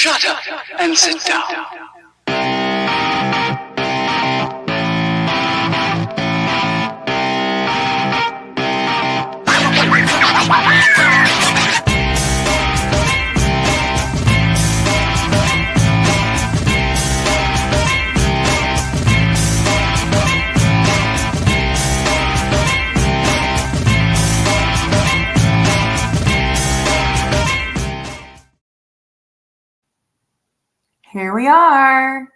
Shut up and sit down. Here we are.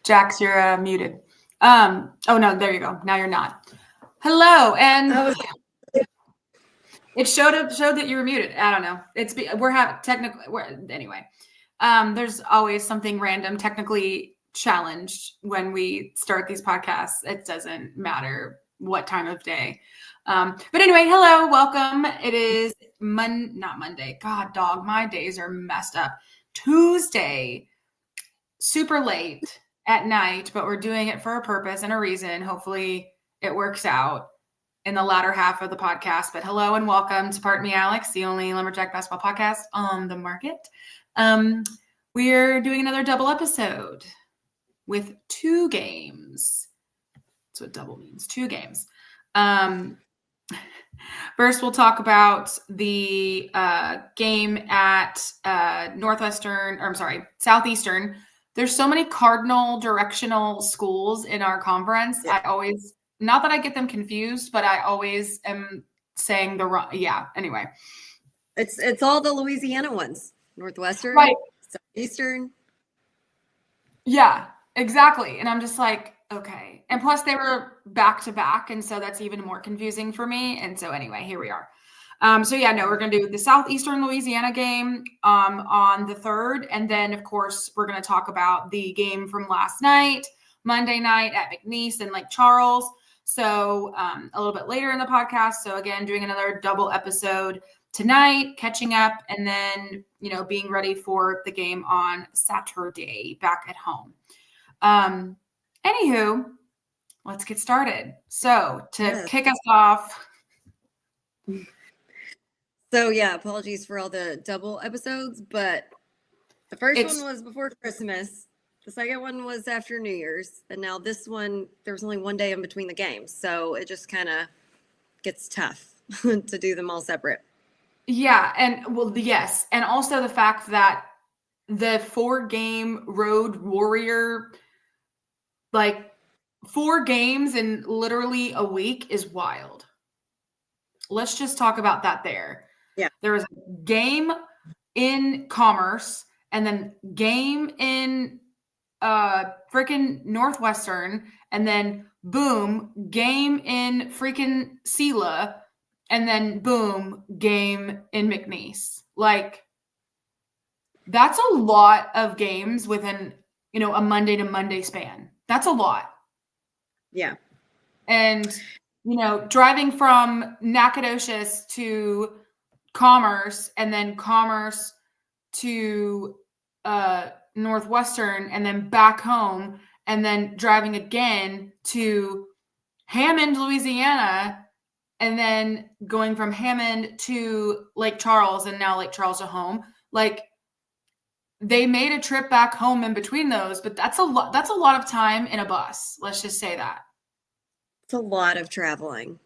Jax, you're muted. Oh no, there you go. Now you're not. Hello, and it showed that you were muted. I don't know. We're having anyway. There's always something random, technically challenged when we start these podcasts. It doesn't matter what time of day. But anyway, hello, welcome. It is not Monday. God, dog, my days are messed up. Tuesday, super late at night, but we're doing it for a purpose and a reason. Hopefully it works out in the latter half of the podcast. But hello and welcome to Pardon Me, Alex, the only lumberjack basketball podcast on the market. We're doing another double episode with 2 games. That's what double means, 2 games. First, we'll talk about the game at Southeastern. There's so many cardinal directional schools in our conference. Yeah. Not that I get them confused, but I always am saying the wrong. Yeah. Anyway, it's all the Louisiana ones. Northwestern, right? Southeastern. Yeah, exactly. And I'm just like, okay. And plus they were back to back. And so that's even more confusing for me. And so anyway, here we are. We're going to do the Southeastern Louisiana game on the 3rd. And then of course, we're going to talk about the game from last night, Monday night at McNeese and Lake Charles. So a little bit later in the podcast. So again, doing another double episode tonight, catching up, and then, being ready for the game on Saturday back at home. Anywho, let's get started. So to kick us off. So yeah, apologies for all the double episodes, but the first one was before Christmas. The second one was after New Year's. And now this one, there was only one day in between the games. So it just kind of gets tough to do them all separate. Yeah. And yes. And also the fact that the 4-game road warrior, 4 games in literally a week is wild. Let's just talk about that there. Yeah. There was a game in Commerce and then game in freaking Northwestern, and then boom, game in freaking SELA, and then boom, game in McNeese. That's a lot of games within, a Monday to Monday span. That's a lot. Yeah. And, driving from Nacogdoches to Commerce, and then Commerce to Northwestern, and then back home, and then driving again to Hammond, Louisiana, and then going from Hammond to Lake Charles, and now Lake Charles to home. They made a trip back home in between those, but that's a lot of time in a bus. Let's just say that. It's a lot of traveling.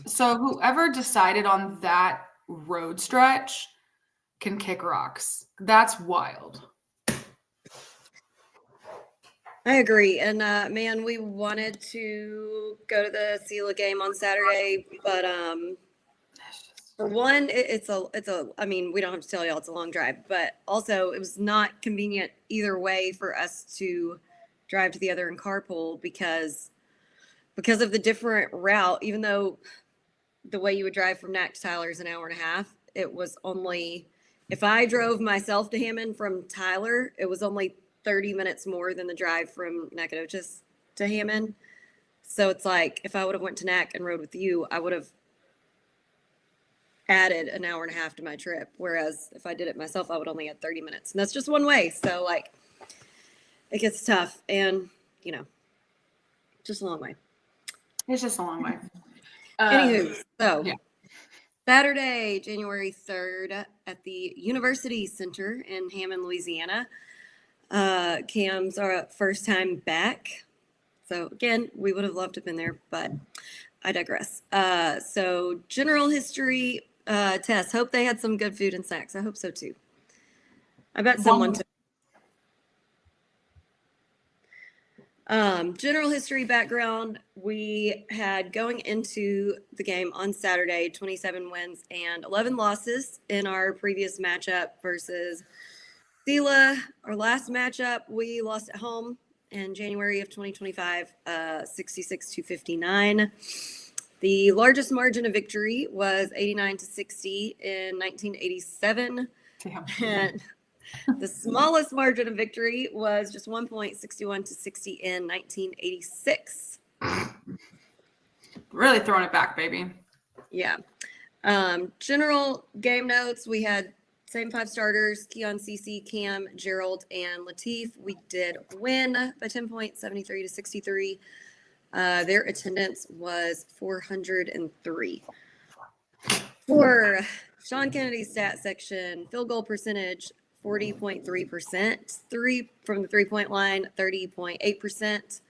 So whoever decided on that road stretch can kick rocks. That's wild. I agree. And man, we wanted to go to the SELA game on Saturday, but for one, we don't have to tell y'all it's a long drive, but also it was not convenient either way for us to drive to the other and carpool because of the different route. Even though the way you would drive from Nac to Tyler is an hour and a half, it was only, if I drove myself to Hammond from Tyler, it was only 30 minutes more than the drive from Nacogdoches to Hammond. So it's like, if I would have went to Nac and rode with you, I would have added an hour and a half to my trip. Whereas if I did it myself, I would only add 30 minutes. And that's just one way. So it gets tough, and just a long way. It's just a long way. Anywho, so yeah. Saturday, January 3rd at the University Center in Hammond, Louisiana. Cam's our first time back. So again, we would have loved to have been there, but I digress. So general history test. Hope they had some good food and snacks. I hope so too. I bet someone took. General history background. We had going into the game on Saturday, 27 wins and 11 losses in our previous matchup versus SELA. Our last matchup, we lost at home in January of 2025, 66-59. The largest margin of victory was 89-60 in 1987. Damn. And the smallest margin of victory was just 1 point, 61-60 in 1986. Really throwing it back, baby. Yeah. General game notes, we had same 5 starters, Keon, CC, Cam, Gerald, and Latif. We did win by 10 points, 73-63. Their attendance was 403. For Sean Kennedy's stat section, field goal percentage, 40.3%. 3 from the 3-point line, 30.8%.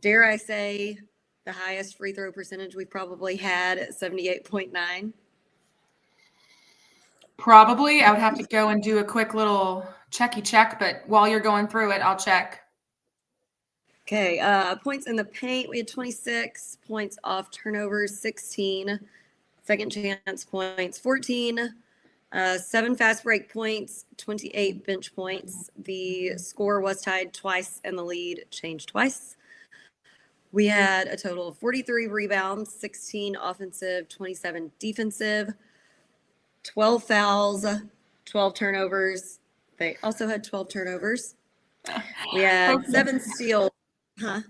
Dare I say the highest free throw percentage we've probably had at 78.9. Probably. I would have to go and do a quick little checky check, but while you're going through it, I'll check. Okay, points in the paint, we had 26, points off turnovers, 16, second chance points, 14, 7 fast break points, 28 bench points. The score was tied twice and the lead changed twice. We had a total of 43 rebounds, 16 offensive, 27 defensive, 12 fouls, 12 turnovers. They also had 12 turnovers. We had 7 steals. Huh?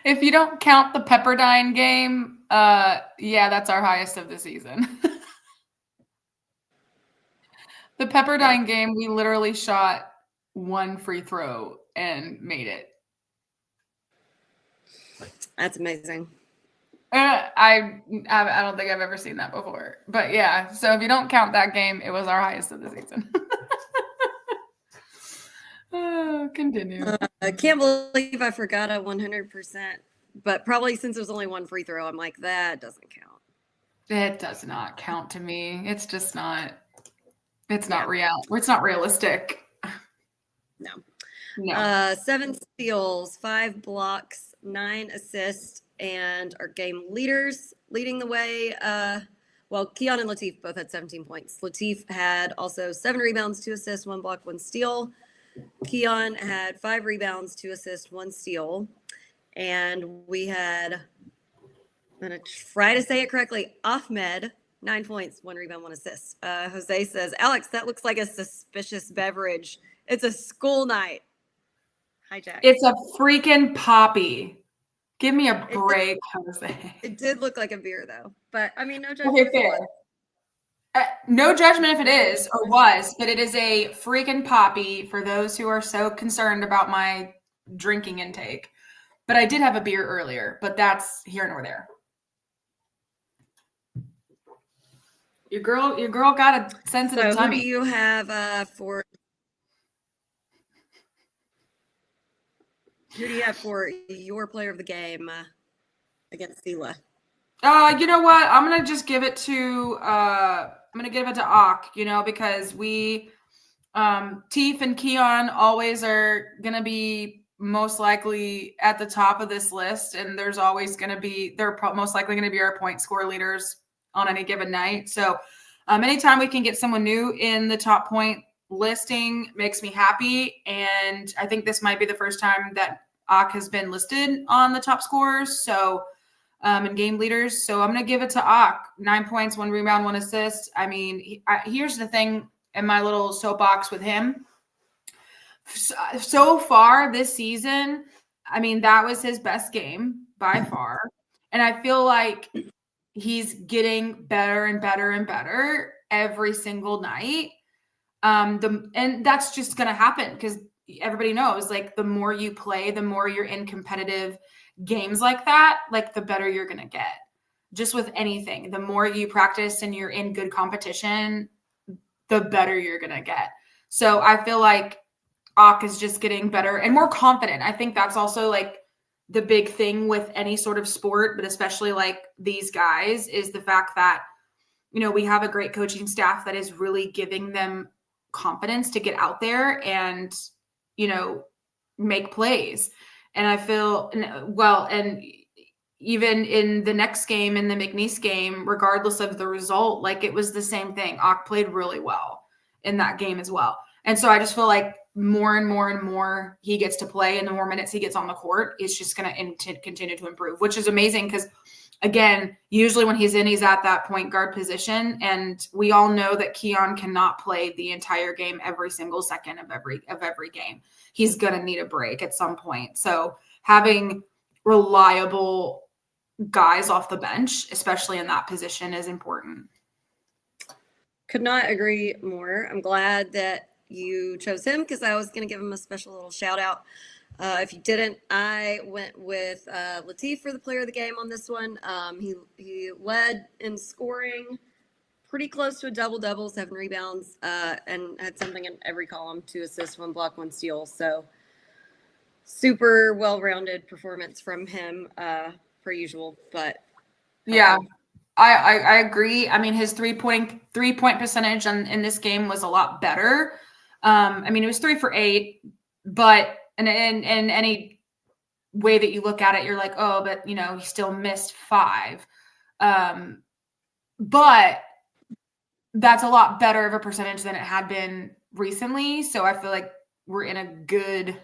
If you don't count the Pepperdine game, yeah, that's our highest of the season. The Pepperdine game, we literally shot 1 free throw and made it. That's amazing. I don't think I've ever seen that before. But yeah, so if you don't count that game, it was our highest of the season. Continue. I can't believe I forgot a 100%. But probably since there's only 1 free throw, I'm like, that doesn't count. It does not count to me. It's just not. It's not real. It's not realistic. No. 7 steals, 5 blocks, 9 assists, and our game leaders leading the way. Well, Keon and Latif both had 17 points. Latif had also 7 rebounds, 2 assists, 1 block, 1 steal. Keon had 5 rebounds, 2 assists, 1 steal. And we had, I'm going to try to say it correctly, Ahmed, 9 points, 1 rebound, 1 assist. Jose says, Alex, that looks like a suspicious beverage. It's a school night. Hi, Jack. It's a freaking poppy. Give me a break, Jose. It did look like a beer, though. But, I mean, no judgment. Okay, fair. No judgment if it is or was, but it is a freaking poppy for those who are so concerned about my drinking intake. But I did have a beer earlier, but that's here nor there. Your girl got a sensitive tummy. Who do you have for your player of the game against SELA? You know what? I'm gonna just give it to Ak, because we Teef and Keon always are gonna be most likely at the top of this list, and they're most likely gonna be our point score leaders on any given night. So anytime we can get someone new in the top point listing makes me happy. And I think this might be the first time that Ak has been listed on the top scorers. So and game leaders. So I'm going to give it to Ak. 9 points, 1 rebound, 1 assist. I mean, here's the thing in my little soapbox with him. So far this season, I mean, that was his best game by far. And I feel like he's getting better and better and better every single night. And that's just going to happen because everybody knows, like, the more you play, the more you're in competitive games like that, like, the better you're going to get. just with anything, the more you practice and you're in good competition, the better you're going to get. So I feel like Ak is just getting better and more confident. I think that's also like the big thing with any sort of sport, but especially like these guys, is the fact that, you know, we have a great coaching staff that is really giving them confidence to get out there and, you know, make plays. And I feel, well, and even in the next game, in the McNeese game, regardless of the result, like it was the same thing. Ak played really well in that game as well. And so I just feel like more and more and more he gets to play and the more minutes he gets on the court, it's just going to continue to improve, which is amazing because, again, usually when he's at that point guard position, and we all know that Keon cannot play the entire game every single second of every game. He's going to need a break at some point. So having reliable guys off the bench, especially in that position, is important. Could not agree more. I'm glad that you chose him because I was going to give him a special little shout out. If you didn't, I went with Latif for the player of the game on this one. He led in scoring, pretty close to a double-double, 7 rebounds, and had something in every column, 2 assists, 1 block, 1 steal. So super well-rounded performance from him, per usual. But yeah, I agree. I mean, his three-point percentage in this game was a lot better. I mean, it was 3 for 8, but in any way that you look at it, you're like, oh, but you know, he still missed 5. But that's a lot better of a percentage than it had been recently. So I feel like we're in a good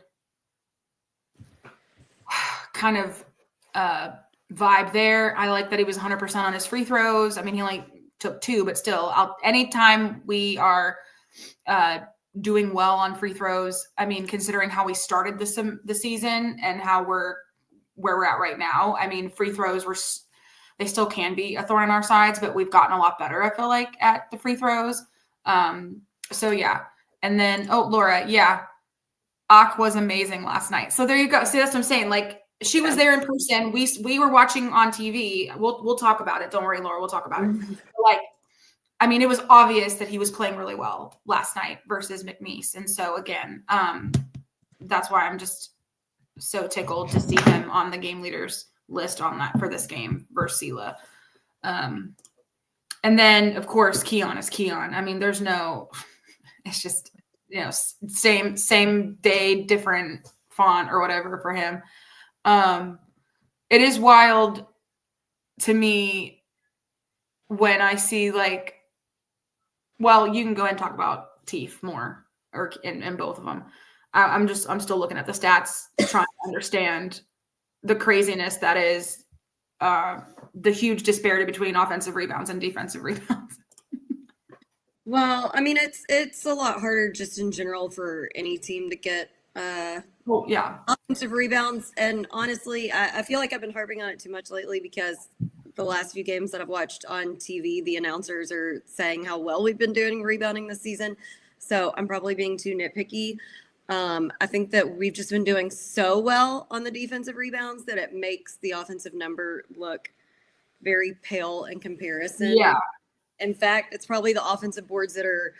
kind of vibe there. I like that he was 100% on his free throws. I mean, he only took 2, but still, anytime we are doing well on free throws, I mean, considering how we started the season and how where we're at right now, I mean, free throws they still can be a thorn in our sides, but we've gotten a lot better, I feel like, at the free throws. So yeah. And then, Laura, yeah, Ak was amazing last night. So there you go. See, that's what I'm saying. Like, she was there in person. We were watching on TV. We'll talk about it. Don't worry, Laura. We'll talk about it. Like, I mean, it was obvious that he was playing really well last night versus McNeese. And so again, that's why I'm just so tickled to see him on the game leaders list on that for this game versus SELA. And then of course, Keon is Keon. I mean, it's just, you know, same day, different font or whatever for him. It is wild to me when I see like, well, you can go ahead and talk about Teef more, or in both of them. I'm still looking at the stats, trying to understand the craziness that is the huge disparity between offensive rebounds and defensive rebounds. Well, I mean, it's a lot harder just in general for any team to get offensive rebounds. And honestly, I feel like I've been harping on it too much lately because the last few games that I've watched on TV, the announcers are saying how well we've been doing rebounding this season. So I'm probably being too nitpicky. I think that we've just been doing so well on the defensive rebounds that it makes the offensive number look very pale in comparison. Yeah. In fact, it's probably the offensive boards that are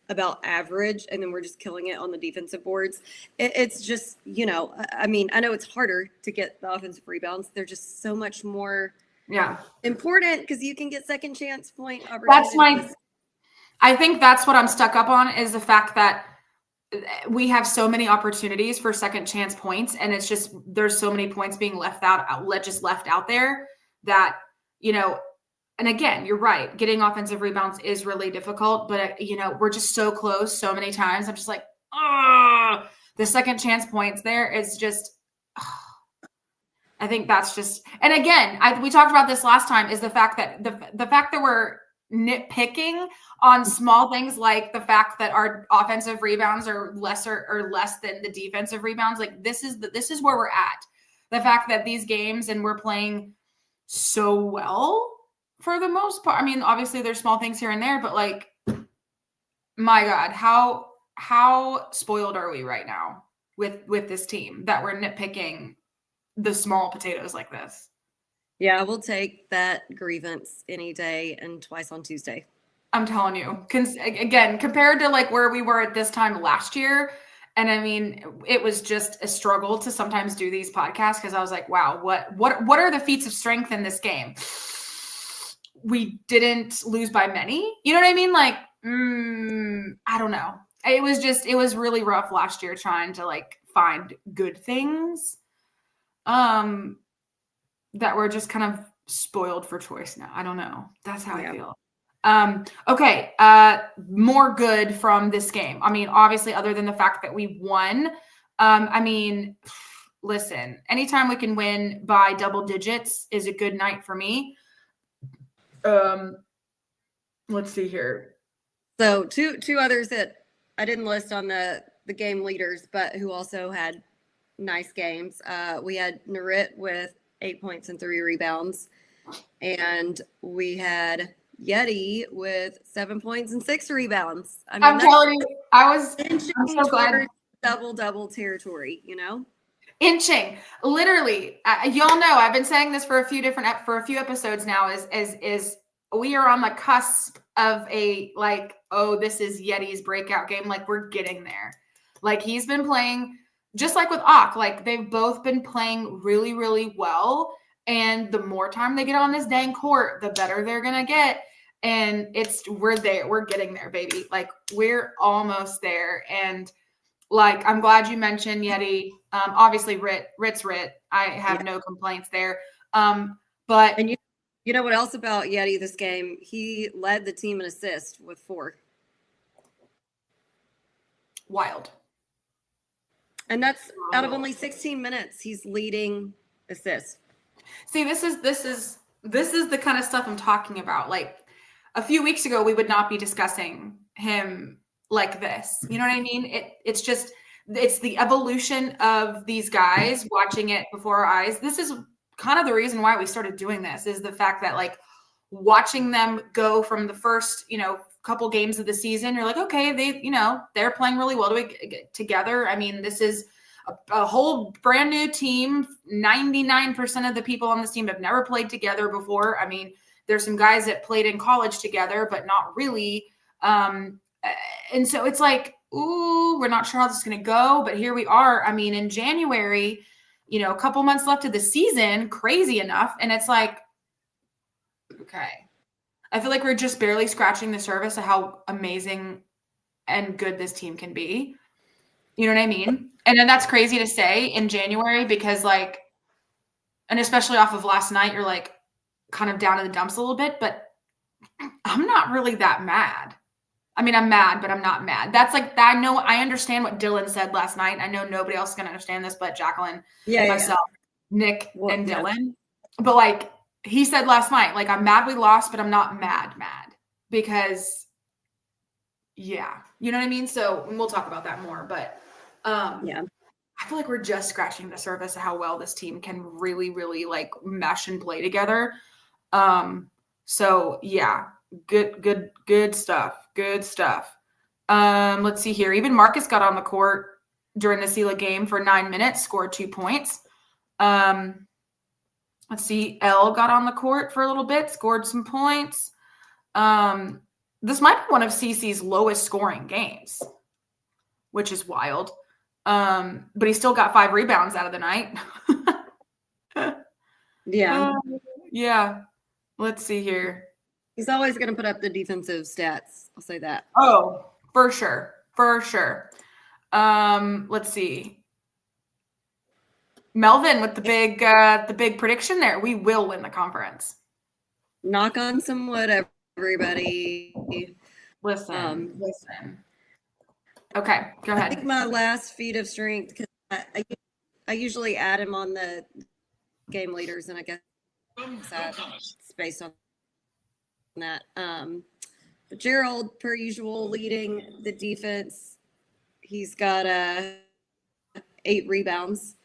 about average, and then we're just killing it on the defensive boards. It's just, you know, I mean, I know it's harder to get the offensive rebounds. They're just so much more important because you can get second chance point opportunities. I think that's what I'm stuck up on, is the fact that we have so many opportunities for second chance points, and it's just, there's so many points being left out there that, you know, and again, you're right, getting offensive rebounds is really difficult, but you know, we're just so close so many times. I'm just like, the second chance points there is just, I think that's just, and again, we talked about this last time, is the fact that the fact that we're nitpicking on small things, like the fact that our offensive rebounds are less than the defensive rebounds. Like this is where we're at. The fact that these games, and we're playing so well for the most part. I mean, obviously there's small things here and there, but like, my God, how spoiled are we right now with this team that we're nitpicking the small potatoes like this? Yeah, we'll take that grievance any day and twice on Tuesday. I'm telling you, again, compared to like where we were at this time last year. And I mean, it was just a struggle to sometimes do these podcasts because I was like, wow, what are the feats of strength in this game? We didn't lose by many. You know what I mean? Like, I don't know. It was really rough last year trying to like find good things that were just kind of spoiled for choice now. I don't know. That's how I feel. Okay. More good from this game. I mean, obviously, other than the fact that we won, I mean, listen, anytime we can win by double digits is a good night for me. Let's see here. So two others that I didn't list on the game leaders, but who also had nice games. We had Narit with 8 points and 3 rebounds, and we had Yeti with 7 points and 6 rebounds. I mean, I'm telling you, I'm so glad. Double territory, you know? Inching, literally. Y'all know I've been saying this for a few episodes now. Is we are on the cusp of a like, oh, this is Yeti's breakout game. Like we're getting there. Like he's been playing just like with Ak. Like they've both been playing really, really well. And the more time they get on this dang court, the better they're gonna get. And we're there. We're getting there, baby. Like we're almost there. And like, I'm glad you mentioned Yeti. Obviously, Rit's Rit. I have no complaints there. But and you know what else about Yeti this game? He led the team in assist with 4. Wild. And that's out of only 16 minutes. He's leading assists. See, this is the kind of stuff I'm talking about. Like a few weeks ago, we would not be discussing him like this. You know what I mean? It's the evolution of these guys, watching it before our eyes. This is kind of the reason why we started doing this, is the fact that like watching them go from the first, couple games of the season, you're like, okay, they're playing really well together. I mean, this is a whole brand new team. 99% of the people on this team have never played together before. I mean, there's some guys that played in college together, but not really. And so it's like, ooh, we're not sure how this is going to go, but here we are. I mean, in January, a couple months left of the season, crazy enough. And it's like, okay, I feel like we're just barely scratching the surface of how amazing and good this team can be. You know what I mean? And then that's crazy to say in January because like, and especially off of last night, you're like kind of down in the dumps a little bit, but I'm not really that mad. I mean, I'm mad, but I'm not mad. That's like, I know, I understand what Dylan said last night. I know nobody else is going to understand this, but Jacqueline, myself, Nick, and Dylan. But like he said last night, like, I'm mad we lost, but I'm not mad because yeah, you know what I mean? So we'll talk about that more, but I feel like we're just scratching the surface of how well this team can really, really like mesh and play together. So yeah, good stuff. Good stuff. Let's see here. Even Marcus got on the court during the SELA game for 9 minutes, scored 2 points. Let's see. L got on the court for a little bit, scored some points. This might be one of CC's lowest scoring games, which is wild. But he still got 5 rebounds out of the night. Yeah. Let's see here. He's always going to put up the defensive stats. I'll say that. Oh, for sure. Let's see. Melvin with the big prediction there. We will win the conference. Knock on some wood, everybody. Listen. Okay, go ahead. I think my last feat of strength, because I usually add him on the game leaders, and I guess it's based on that. But Gerald, per usual, leading the defense. He's got 8 rebounds,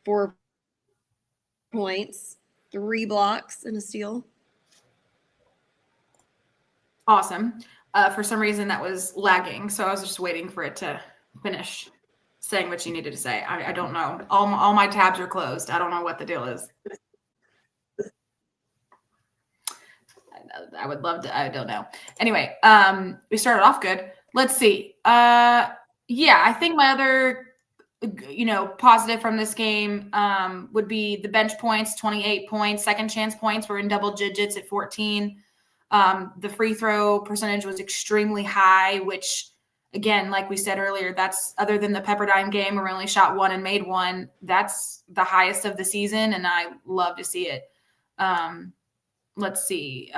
4 points, 3 blocks, and a steal. Awesome. For some reason, that was lagging, so I was just waiting for it to finish saying what you needed to say. I don't know. All my tabs are closed. I don't know what the deal is. I would love to. I don't know. Anyway, we started off good. Let's see. Yeah, I think my other, positive from this game would be the bench points, 28 points. Second chance points were in double digits at 14. The free throw percentage was extremely high, which, again, like we said earlier, that's other than the Pepperdine game where we only shot one and made one. That's the highest of the season, and I love to see it. Let's see.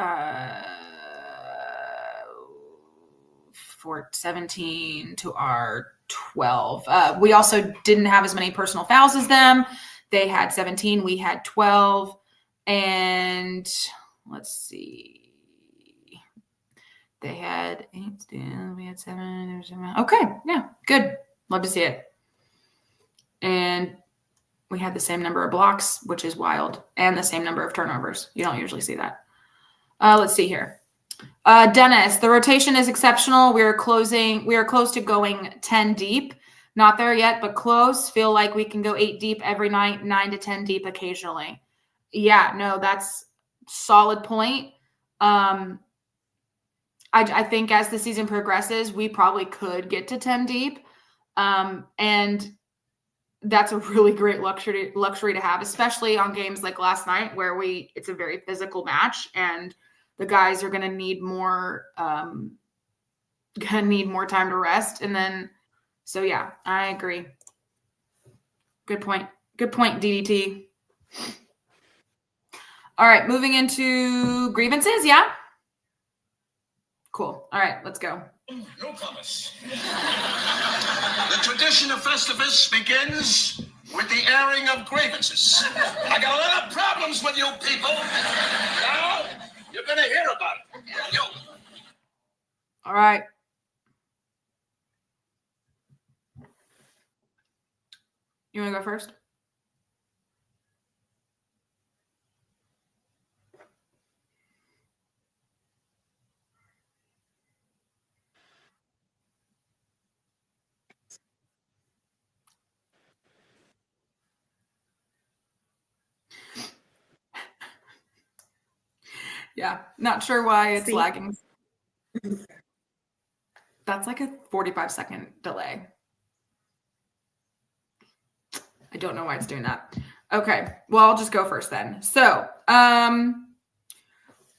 For 17 to our 12. We also didn't have as many personal fouls as them. They had 17. We had 12. And let's see. They had 8. We had 7. Okay. Yeah. Good. Love to see it. And we had the same number of blocks, which is wild, and the same number of turnovers. You don't usually see that. Let's see here. Dennis, the rotation is exceptional. We are close to going 10 deep. Not there yet, but close. Feel like we can go 8 deep every night, 9 to 10 deep occasionally. Yeah, no, that's solid point. I think as the season progresses, we probably could get to 10 deep. And that's a really great luxury to have, especially on games like last night where it's a very physical match and the guys are going to need more time to rest. And then, so yeah, I agree. Good point, DDT. All right, moving into grievances. Yeah. Cool. All right, let's go. No promise. The tradition of Festivus begins with the airing of grievances. I got a lot of problems with you people. Now, you're going to hear about it. You. All right. You want to go first? Yeah, not sure why it's lagging. That's like a 45-second delay. I don't know why it's doing that. Okay, well, I'll just go first then. So,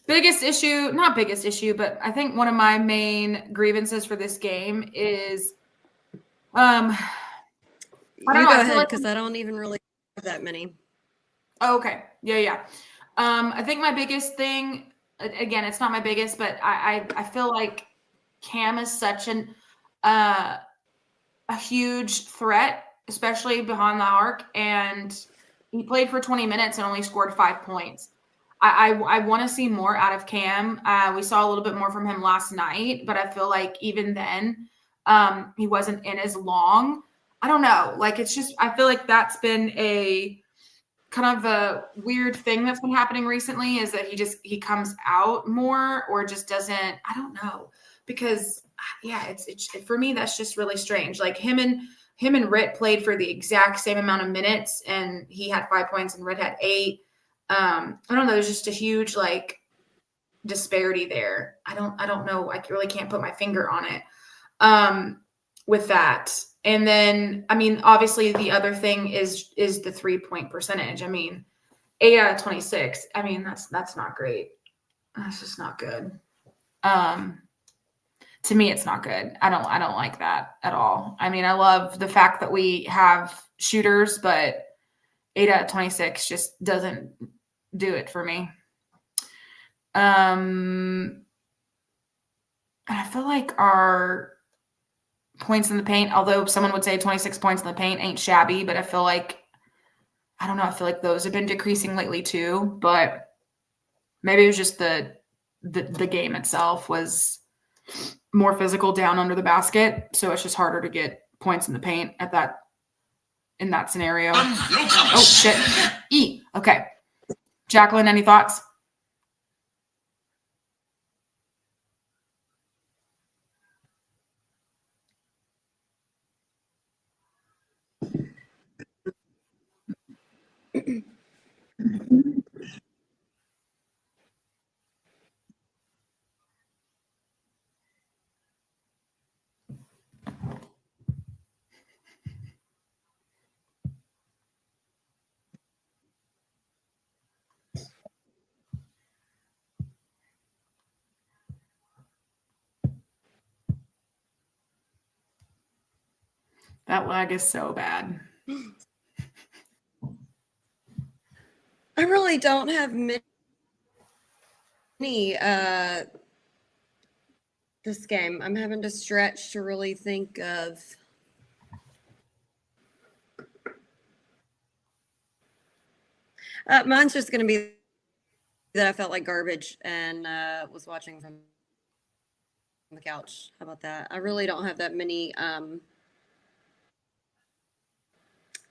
biggest issue, not biggest issue, but I think one of my main grievances for this game is, you go ahead, because I don't even really have that many. Okay, yeah. I think my biggest thing, again, it's not my biggest, but I feel like Cam is such a huge threat, especially behind the arc, and he played for 20 minutes and only scored 5 points. I want to see more out of Cam. We saw a little bit more from him last night, but I feel like even then, he wasn't in as long. I don't know. Like, it's just, I feel like that's been a kind of a weird thing that's been happening recently, is that he comes out more or just doesn't, I don't know, because yeah, it's for me, that's just really strange. Like him and Rit played for the exact same amount of minutes and he had 5 points and Rit had 8. I don't know. There's just a huge like disparity there. I don't know. I really can't put my finger on it with that. And then, I mean, obviously the other thing is the 3-point percentage. I mean, 8 out of 26. I mean, that's not great. That's just not good. To me, it's not good. I don't like that at all. I mean, I love the fact that we have shooters, but 8 out of 26 just doesn't do it for me. And I feel like our points in the paint, although someone would say 26 points in the paint ain't shabby, but I feel like, I don't know, I feel like those have been decreasing lately too, but maybe it was just the game itself was more physical down under the basket, so it's just harder to get points in the paint in that scenario. Oh shit. Okay. Jacqueline, any thoughts? That lag is so bad. I really don't have many this game. I'm having to stretch to really think of. Mine's just going to be that I felt like garbage and was watching from the couch. How about that? I really don't have that many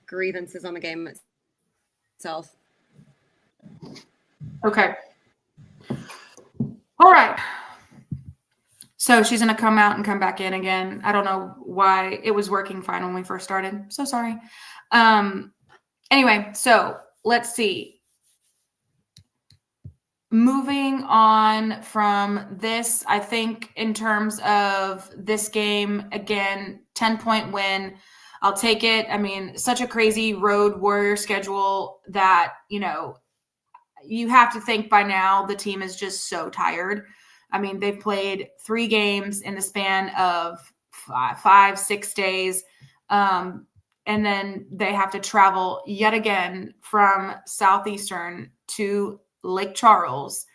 grievances on the game itself. Okay. All right. So she's going to come out and come back in again. I don't know why it was working fine when we first started. So sorry. Anyway, so let's see. Moving on from this, I think in terms of this game, again, 10-point win. I'll take it. I mean, such a crazy road warrior schedule that, you have to think by now the team is just so tired. I mean, they've played 3 games in the span of 5-6 days. And then they have to travel yet again from Southeastern to Lake Charles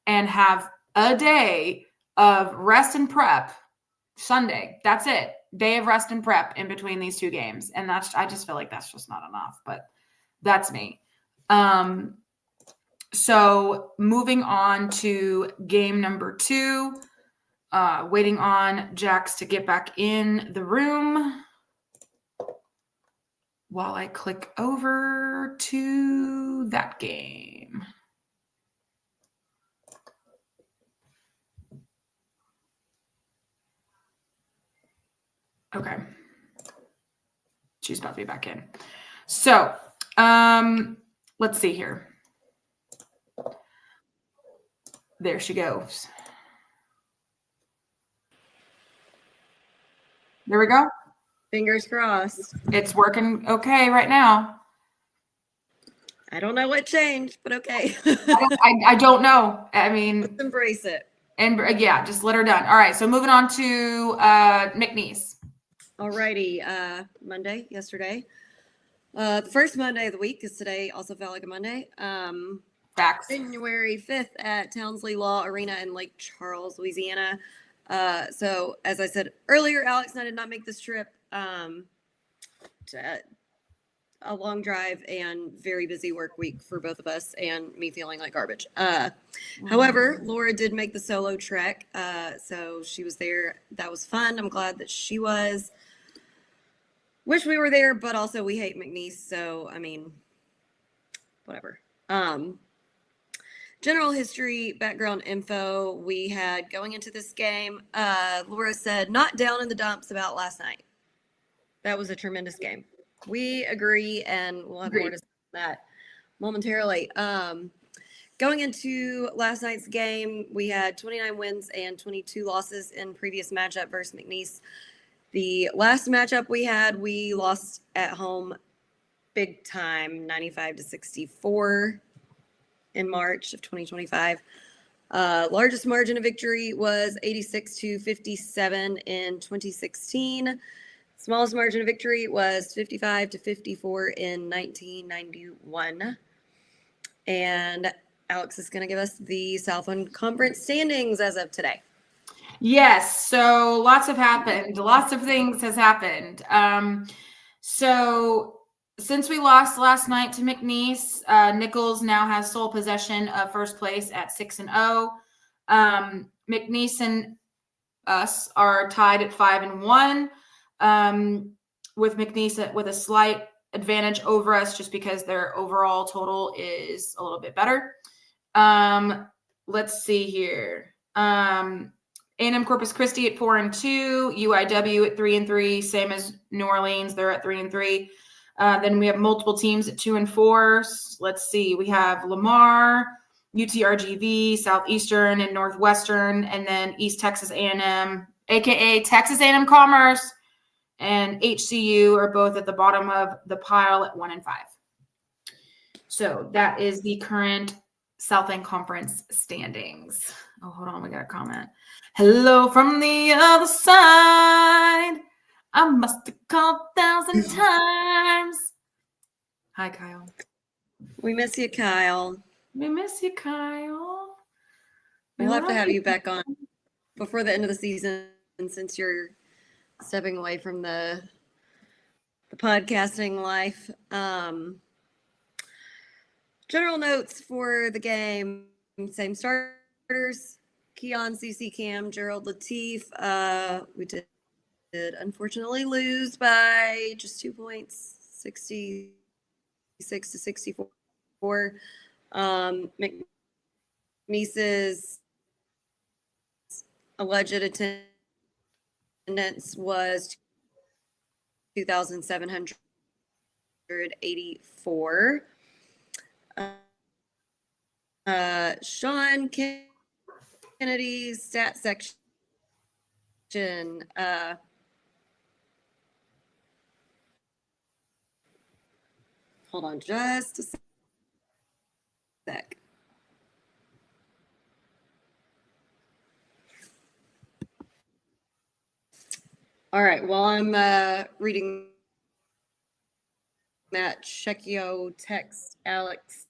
and have a day of rest and prep Sunday. That's it. Day of rest and prep in between these 2 games. And I just feel like that's just not enough, but that's me. So moving on to game number 2, waiting on Jax to get back in the room while I click over to that game. Okay. She's about to be back in. So, let's see here. There she goes. There we go. Fingers crossed. It's working okay right now. I don't know what changed, but okay. I don't know. I mean, let's embrace it. And yeah, just let her done. All right. So moving on to McNeese. Alrighty. Yesterday. The first Monday of the week is today. Also felt like a Monday. Facts. January 5th at Townsley Law Arena in Lake Charles, Louisiana. So as I said earlier, Alex and I did not make this trip. To a long drive and very busy work week for both of us and me feeling like garbage. However, Laura did make the solo trek. So she was there. That was fun. I'm glad that she was. Wish we were there, but also we hate McNeese. So, I mean, whatever. General history, background info we had going into this game. Laura said, not down in the dumps about last night. That was a tremendous game. We agree, and we'll have more to say on that momentarily. Going into last night's game, we had 29 wins and 22 losses in previous matchup versus McNeese. The last matchup we had, we lost at home big time, 95-64 in March of 2025. Largest margin of victory was 86-57 in 2016. Smallest margin of victory was 55-54 in 1991. And Alex is going to give us the Southland Conference standings as of today. Yes. So lots have happened. Lots of things has happened. So since we lost last night to McNeese, Nichols now has sole possession of first place at 6-0. McNeese and us are tied at 5-1. With McNeese with a slight advantage over us just because their overall total is a little bit better. Let's see here. A&M Corpus Christi at 4-2, UIW at 3-3, same as New Orleans. They're at 3-3. Then we have multiple teams at 2-4. Let's see. We have Lamar, UTRGV, Southeastern, and Northwestern, and then East Texas A&M, aka Texas A&M Commerce, and HCU are both at the bottom of the pile at 1-5. So that is the current Southland Conference standings. Oh, hold on. We got a comment. Hello from the other side. I must have called 1,000 times. Hi, Kyle. We miss you, Kyle. We miss you, Kyle. We'll have to have you back on before the end of the season, since you're stepping away from the podcasting life. General notes for the game: same starters: Keon, CC, Cam, Gerald, Latif. We did unfortunately lose by just 2 points, 66 to 64. McNeese's alleged attendance was 2,784. Sean Kennedy's stat section. Hold on just a sec. All right, while I'm reading that, check yo text Alex.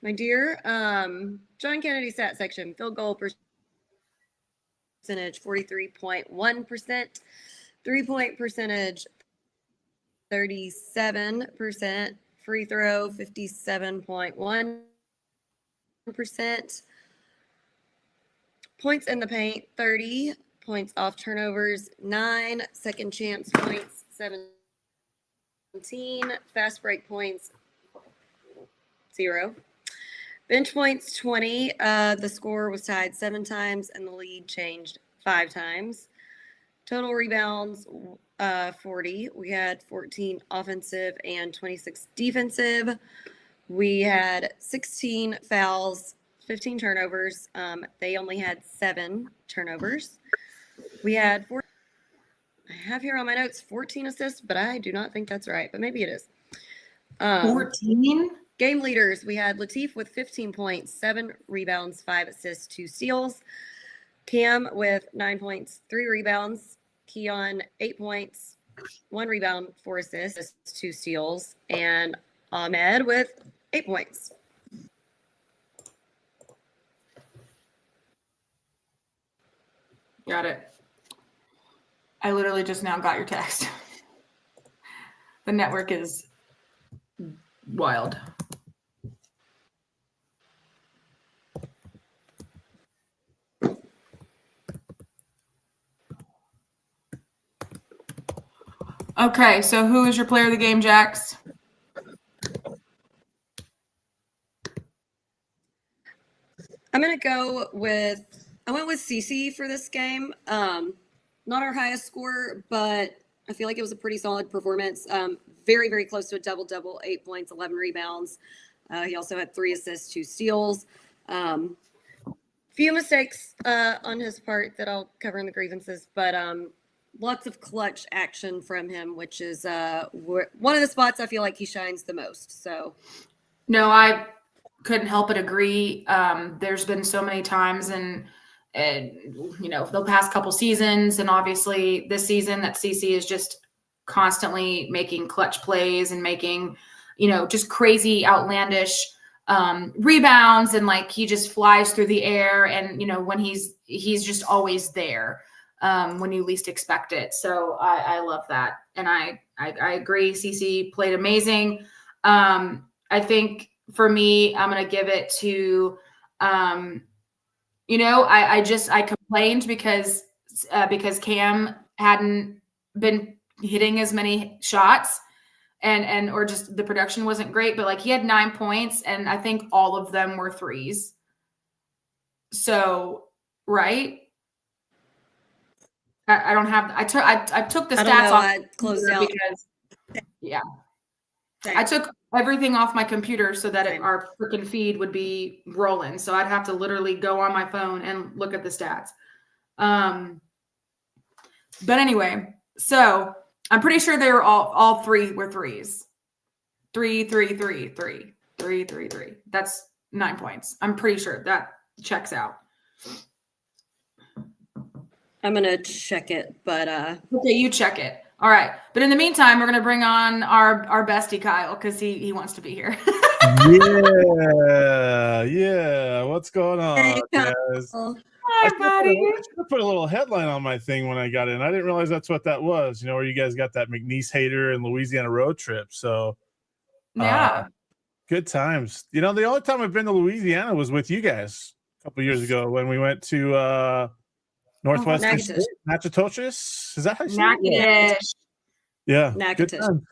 My dear, John Kennedy stat section, field goal percentage 43.1%, 3-point percentage 37%, free throw 57.1%, points in the paint 30, points off turnovers 9, second chance points 17, fast break points 0. Bench points 20. The score was tied 7 times and the lead changed 5 times. Total rebounds 40. We had 14 offensive and 26 defensive. We had 16 fouls, 15 turnovers. They only had 7 turnovers. We had I have here on my notes 14 assists, but I do not think that's right, but maybe it is. 14? Game leaders, we had Latif with 15 points, 7 rebounds, 5 assists, 2 steals. Cam with 9 points, 3 rebounds. Keon, 8 points, 1 rebound, 4 assists, 2 steals. And Ahmed with 8 points. Got it. I literally just now got your text. The network is wild. Okay, so who is your player of the game, Jax? I went with CC for this game. Not our highest score, but I feel like it was a pretty solid performance. Very, very close to a double-double, 8 points, 11 rebounds. He also had 3 assists, 2 steals. Few mistakes on his part that I'll cover in the grievances, but lots of clutch action from him, which is one of the spots I feel like he shines the most. So, no, I couldn't help but agree. There's been so many times and the past couple seasons, and obviously this season, that CC is just constantly making clutch plays and making, just crazy, outlandish rebounds, and like he just flies through the air, and when he's just always there when you least expect it. So I love that, and I agree. CC played amazing. I think for me, I'm gonna give it to I complained because Cam hadn't been hitting as many shots or just the production wasn't great, but like he had 9 points and I think all of them were threes. So, right. I don't have, I took the stats off. I closed out because I took everything off my computer so that our freaking feed would be rolling. So I'd have to literally go on my phone and look at the stats. But anyway, so I'm pretty sure they were all 3 were threes. 3, 3, 3, 3, 3, 3, 3. That's 9 points. I'm pretty sure that checks out. I'm gonna check it, but okay, you check it. All right, but in the meantime, we're gonna bring on our bestie Kyle because he wants to be here. Yeah. What's going on, Hey, guys? Hi, buddy. I should have put a little headline on my thing when I got in. I didn't realize that's what that was. You know, where you guys got that McNeese hater and Louisiana road trip. So, Yeah. good times. You know, the only time I've been to Louisiana was with you guys a couple years ago when we went to Northwest Natchitoches. Is that how you say it? Natchitoches. Yeah. Natchitoches. Good times.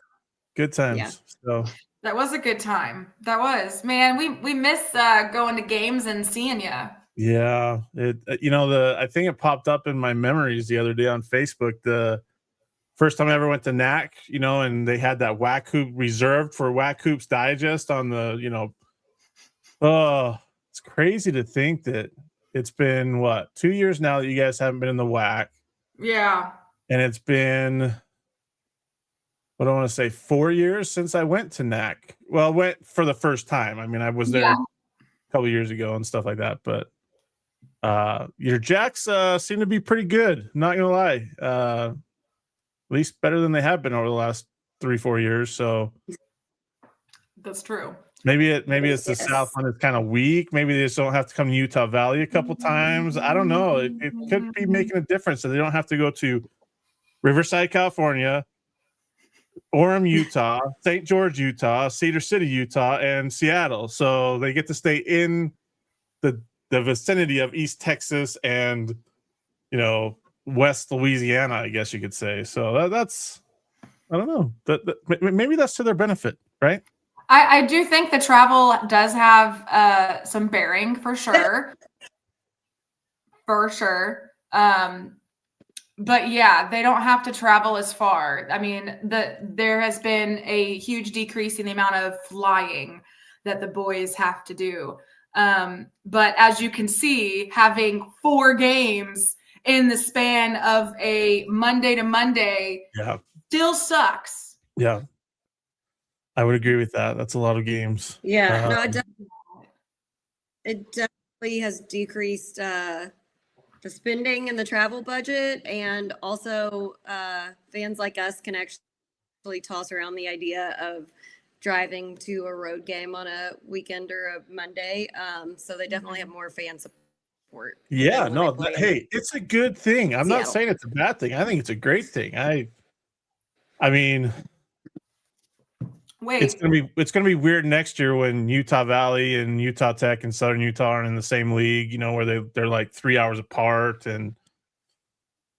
Good times. Yeah. So. That was a good time. That was, man. We miss going to games and seeing you. Yeah, I think it popped up in my memories the other day on Facebook. The first time I ever went to NAC, and they had that Whack Hoop reserved for Whack Hoops Digest on the, oh, it's crazy to think that it's been 2 years now that you guys haven't been in the Whack. Yeah. And it's been, what do I want to say, 4 years since I went to NAC. Well, I went for the first time. I mean, I was there a couple years ago and stuff like that, but your Jacks seem to be pretty good. Not gonna lie, at least better than they have been over the last 3-4 years. So that's true. Maybe it's the South one is kind of weak. Maybe they just don't have to come to Utah Valley a couple times. I don't know. It could be making a difference, so they don't have to go to Riverside, California, Orem, Utah, St. George, Utah, Cedar City, Utah, and Seattle. So they get to stay in the vicinity of East Texas and, West Louisiana, I guess you could say. So that's, I don't know. Maybe that's to their benefit, right? I do think the travel does have some bearing for sure. For sure. But yeah, they don't have to travel as far. I mean, there has been a huge decrease in the amount of flying that the boys have to do. But as you can see, having 4 games in the span of a Monday to Monday still sucks. Yeah. I would agree with that. That's a lot of games. Yeah, no, it definitely has decreased the spending and the travel budget, and also fans like us can actually toss around the idea of driving to a road game on a weekend or a Monday. So they definitely have more fan support. Yeah, no, hey, it's a good thing. I'm not saying it's a bad thing. I think it's a great thing. I mean, wait, it's gonna be weird next year when Utah Valley and Utah Tech and Southern Utah aren't in the same league, where they're like 3 hours apart, and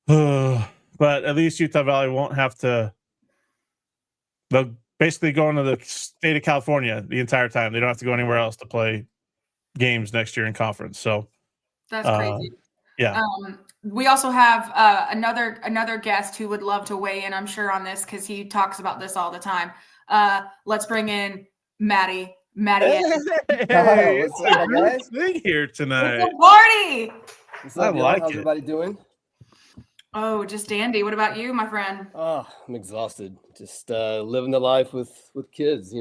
but at least Utah Valley won't have to. They'll basically go into the state of California the entire time. They don't have to go anywhere else to play games next year in conference. So that's crazy. Yeah. We also have another guest who would love to weigh in, I'm sure, on this because he talks about this all the time. Let's bring in Matty A. Hey, what's up, guys? Thing here tonight. It's a party. What's up, y'all? How's everybody doing? Oh, just dandy. What about you, my friend? Oh, I'm exhausted. Just living the life with kids,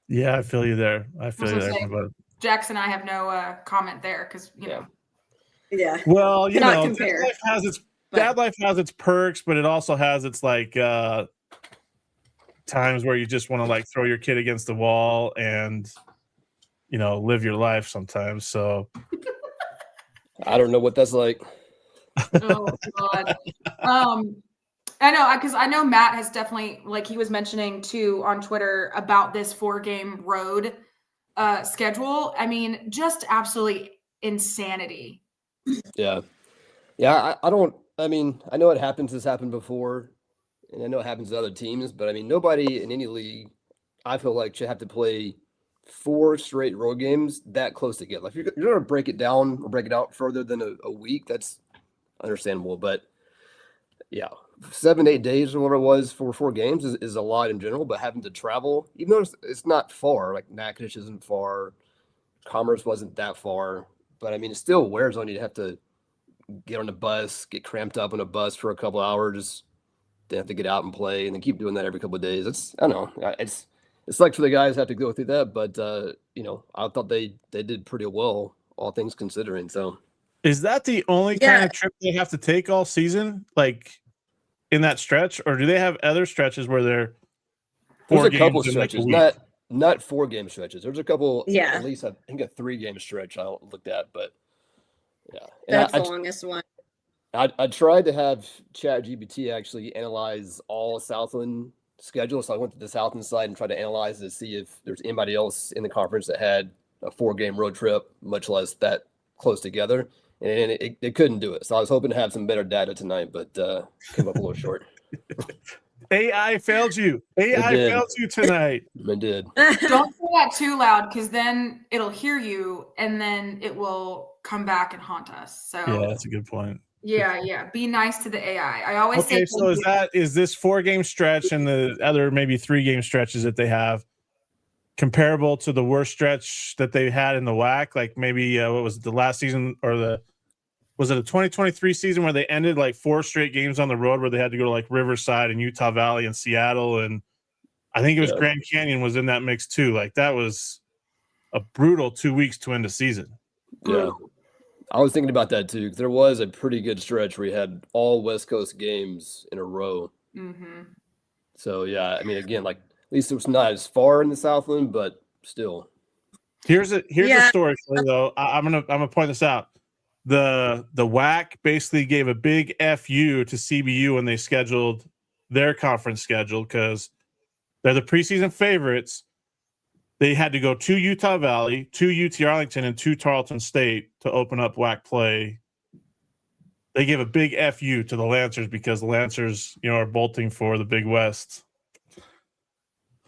Yeah, I feel you there. Jackson and I have no comment there because Yeah. Well, dad life has its perks, but it also has its times where you just want to throw your kid against the wall and live your life sometimes. So I don't know what that's like. Oh God. I know, because I know Matt has definitely, he was mentioning too on Twitter about this 4-game road schedule. I mean, just absolutely insanity. Yeah. I know it happens. This happened before, and I know it happens to other teams, but I mean, nobody in any league, I feel like, should have to play 4 straight road games that close together. If you're going to break it down or break it out further than a week, that's understandable. But yeah, 7-8 days or whatever it was for 4 games is a lot in general. But having to travel, even though it's not far, like Natchitoches isn't far, Commerce wasn't that far, but I mean, it still wears on you to have to get on a bus, get cramped up on a bus for a couple hours, then have to get out and play, and then keep doing that every couple of days. I don't know. It's like for the guys have to go through that, but I thought they did pretty well, all things considering. So Is that the only kind of trip they have to take all season, like in that stretch, or do they have other stretches where they're There's 4 a couple games in like a stretches, week? not 4-game stretches. There's a couple, Yeah. at least I think a 3-game stretch I looked at, but yeah. And That's the longest one. I tried to have ChatGPT actually analyze all Southland schedules. So I went to the Southland side and tried to analyze to see if there's anybody else in the conference that had a 4-game road trip, much less that close together. And it couldn't do it. So I was hoping to have some better data tonight, but came up a little short. AI failed you. AI failed you tonight. It did. Don't say that too loud, because then it'll hear you and then it will come back and haunt us. So Yeah, that's a good point. Yeah. Be nice to the AI. I always say. Okay, so is this 4-game stretch and the other maybe 3-game stretches that they have comparable to the worst stretch that they had in the WAC? Like maybe what was it, the last season, or was it a 2023 season where they ended like 4 straight games on the road where they had to go to like Riverside and Utah Valley and Seattle, and I think it was Grand Canyon was in that mix too. Like that was a brutal 2 weeks to end the season. Yeah. I was thinking about that too, because there was a pretty good stretch where we had all West Coast games in a row. Mm-hmm. So yeah, I mean, again, like at least it was not as far in the Southland, but still. Here's a story for you, though. I'm gonna point this out. The WAC basically gave a big FU to CBU when they scheduled their conference schedule, because they're the preseason favorites. They had to go to Utah Valley, to UT Arlington, and to Tarleton State to open up WAC play. They gave a big FU to the Lancers because the Lancers, are bolting for the Big West.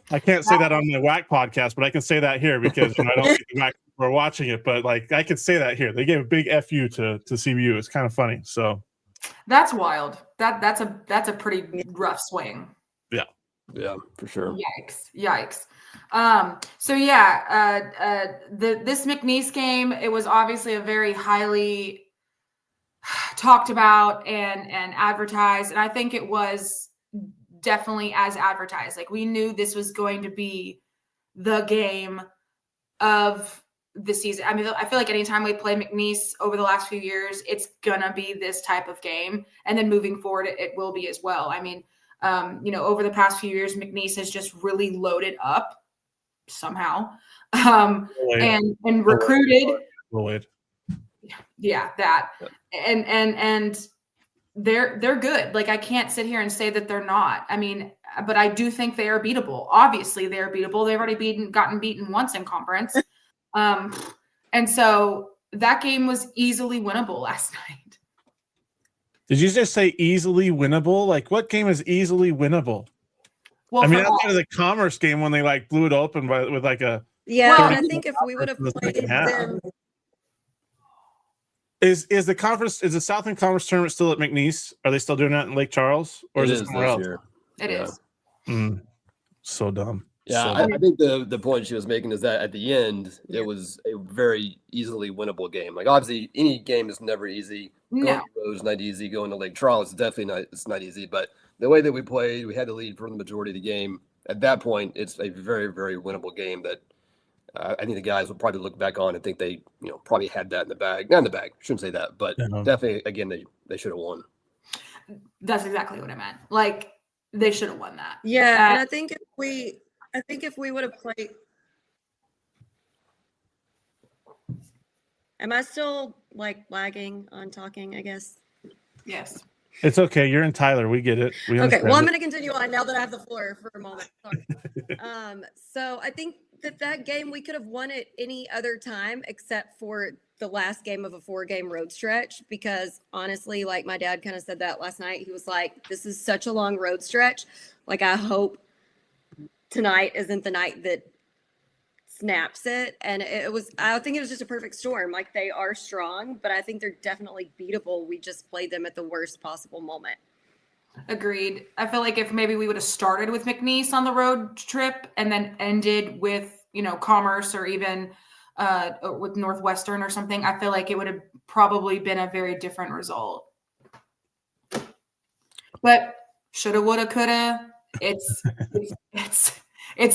I can't say that on the WAC podcast, but I can say that here because I don't think the WAC are watching it. But like, I could say that here. They gave a big FU to CBU. It's kind of funny. So that's wild. That's a pretty rough swing. Yeah, for sure. Yikes. So this McNeese game, it was obviously a very highly talked about and advertised, and I think it was definitely as advertised. Like, we knew this was going to be the game of the season. I mean, I feel like anytime we play McNeese over the last few years, it's gonna be this type of game, and then moving forward it will be as well. I mean, over the past few years, McNeese has just really loaded up somehow, and recruited. Yeah, that. And they're good. Like, I can't sit here and say that they're not. I mean, but I do think they are beatable. Obviously, they are beatable. They've already gotten beaten once in conference. And so that game was easily winnable last night. Did you just say easily winnable? Like, what game is easily winnable? Well, I mean, outside of the Commerce game when they like blew it open with like a I think if we would have played them. Is the Southland Conference tournament still at McNeese? Are they still doing that in Lake Charles, or is it somewhere else? It is. So dumb. Yeah, so I think the point she was making is that at the end, it was a very easily winnable game. Like, obviously, any game is never easy. Going to Rose is not easy. Going to Lake Charles is definitely not. It's not easy. But the way that we played, we had the lead for the majority of the game. At that point, it's a very, very winnable game that I think the guys will probably look back on and think they, probably had that in the bag. Not in the bag. Shouldn't say that, but definitely, again, they should have won. That's exactly what I meant. Like, they should have won that. Yeah, and I think if we would have played. Am I still like lagging on talking? I guess. Yes. It's okay. You're in Tyler. We get it. Okay. Well, I'm going to continue on now that I have the floor for a moment. Sorry. So I think that game we could have won it any other time except for the last game of a 4-game road stretch, because honestly, like my dad kind of said that last night. He was like, "This is such a long road stretch. Like, I hope tonight isn't the night that snaps it." And I think it was just a perfect storm. Like, they are strong, but I think they're definitely beatable. We just played them at the worst possible moment. Agreed. I feel like if maybe we would have started with McNeese on the road trip and then ended with, Commerce or even with Northwestern or something, I feel like it would have probably been a very different result. But shoulda, woulda, coulda. It's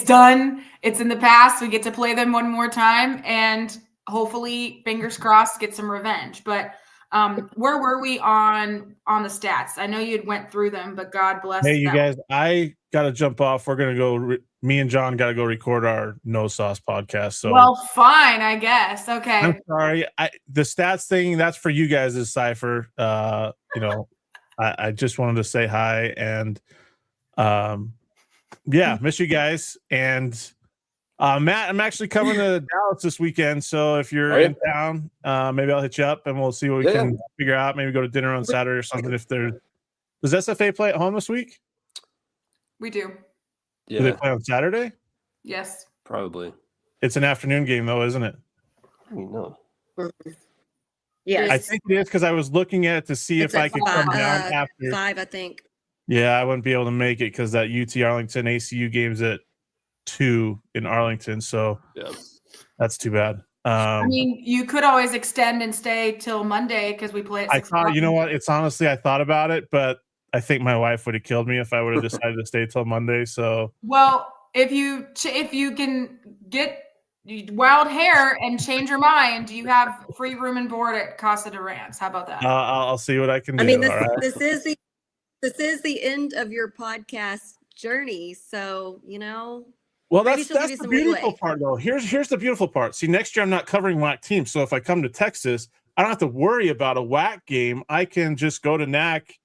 done. It's in the past. We get to play them one more time and hopefully, fingers crossed, get some revenge. But Where were we on the stats? I know you'd went through them, but God bless. Hey, you guys, I got to jump off. We're going to go. Me and John got to go record our No Sauce podcast. So, well, fine, I guess. Okay. I'm sorry. The stats thing, that's for you guys' Cypher. I just wanted to say hi and miss you guys. And Matt, I'm actually coming to Dallas this weekend. So if you're in town, maybe I'll hit you up and we'll see what we can figure out. Maybe go to dinner on Saturday or something. If there's Does SFA play at home this week? We do. Yeah. Do they play on Saturday? Yes. Probably. It's an afternoon game though, isn't it? I mean, no. Yes. I think it is because I was looking at it to see if I could come down after 5, I think. Yeah, I wouldn't be able to make it because that UT Arlington ACU game's at 2 in Arlington, so that's too bad. I mean, you could always extend and stay till Monday because we play at 6 o'clock. You know what? It's honestly, I thought about it, but I think my wife would have killed me if I would have decided to stay till Monday. So, well, if you can get wild hair and change your mind, you have free room and board at Casa de Rams. How about that? I'll see what I can do. I mean, this is the end of your podcast journey, so Well, that's the beautiful part, though. Here's the beautiful part. See, next year I'm not covering WAC teams, so if I come to Texas, I don't have to worry about a WAC game. I can just go to NAC,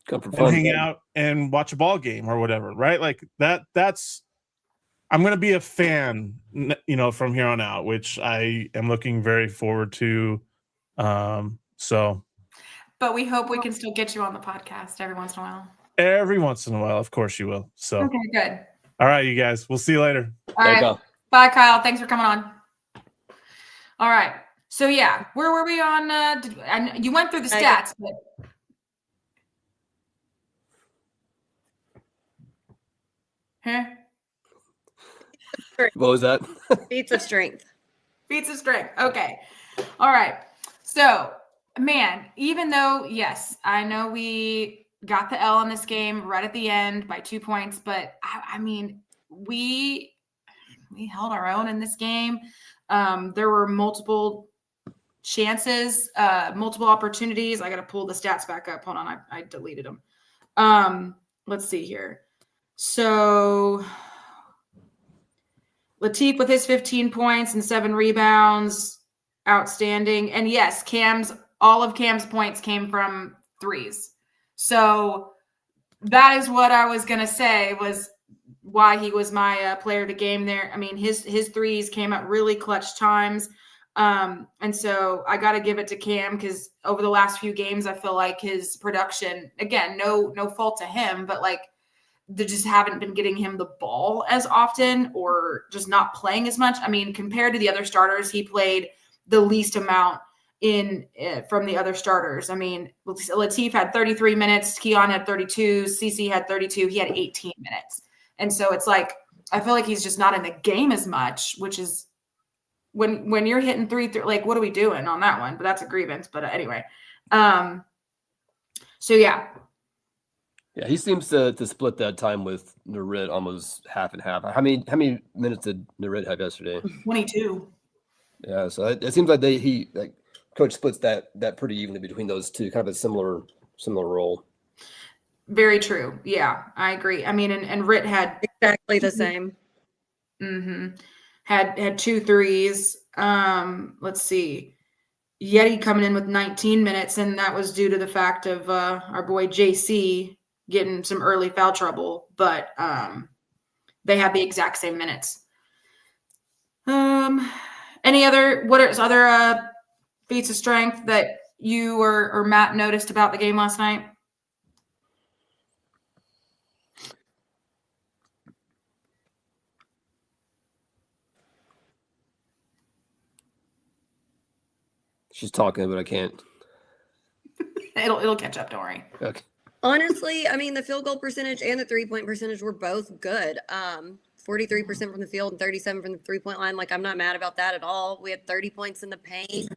come for fun, hang out, and watch a ball game or whatever, right? Like that's. I'm going to be a fan, from here on out, which I am looking very forward to. So. But we hope we can still get you on the podcast every once in a while. Every once in a while, of course you will. So. Okay, good. All right, you guys. We'll see you later. All right. Bye, Kyle. Thanks for coming on. All right. So, yeah, where were we on? You went through the stats. But... Huh? What was that? Feats of strength. Feats of strength. Okay. All right. So, man, even though, yes, I know we got the L in this game right at the end by 2 points, but I mean, we held our own in this game. There were multiple chances, multiple opportunities. I got to pull the stats back up. Hold on. I deleted them. Let's see here. So Latif with his 15 points and 7 rebounds, outstanding. And yes, all of Cam's points came from threes. So that is what I was going to say was why he was my player of the game there. I mean, his threes came at really clutch times. And so I got to give it to Cam because over the last few games, I feel like his production, again, no fault to him, but like they just haven't been getting him the ball as often or just not playing as much. I mean, compared to the other starters, he played the least amount from the other starters. I mean, Latif had 33 minutes, Keon had 32, CC had 32, he had 18 minutes. And so it's like, I feel like he's just not in the game as much, which is when you're hitting three, like, what are we doing on that one? But that's a grievance. But anyway, so yeah. Yeah, he seems to split that time with Narit almost half and half. How many minutes did Narit have yesterday? 22. Yeah, so it seems like Coach splits that pretty evenly between those two, kind of a similar role. Very true. Yeah, I agree. I mean, and Rit had exactly the same. Mm-hmm. Had 2 threes. Let's see. Yeti coming in with 19 minutes, and that was due to the fact of our boy JC getting some early foul trouble, but they had the exact same minutes. Any other feats of strength that you or Matt noticed about the game last night? She's talking, but I can't. It'll catch up. Don't worry. Okay. Honestly, I mean, the field goal percentage and the 3-point percentage were both good. 43% from the field and 37% from the 3-point line. Like, I'm not mad about that at all. We had 30 points in the paint.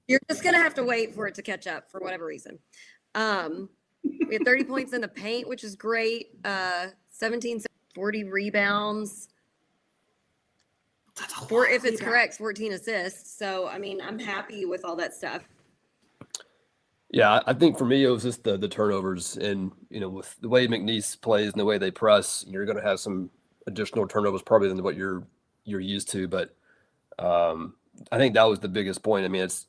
You're just going to have to wait for it to catch up for whatever reason. We had 30 points in the paint, which is great. 40 rebounds. if it's correct, 14 assists. So, I mean, I'm happy with all that stuff. Yeah, I think for me, it was just the turnovers. And, with the way McNeese plays and the way they press, you're going to have some additional turnovers probably than what you're used to. But I think that was the biggest point. I mean, it's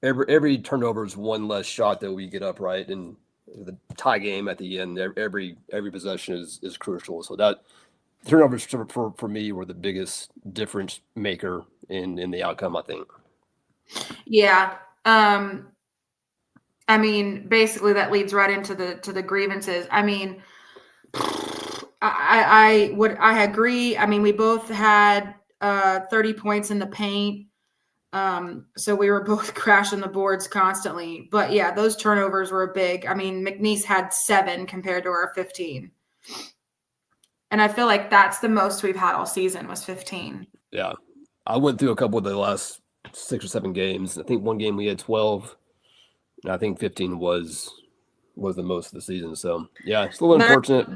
every turnover is one less shot that we get up, right? And the tie game at the end, every possession is crucial. So that turnovers for me were the biggest difference maker in the outcome, I think. Yeah. I mean, basically that leads right into the grievances. I mean, I agree. I mean, we both had 30 points in the paint. So we were both crashing the boards constantly. But yeah, those turnovers were big. I mean, McNeese had 7 compared to our 15. And I feel like that's the most we've had all season was 15. Yeah. I went through a couple of the last 6 or 7 games. I think one game we had 12. And I think 15 was the most of the season. So yeah, it's a little unfortunate.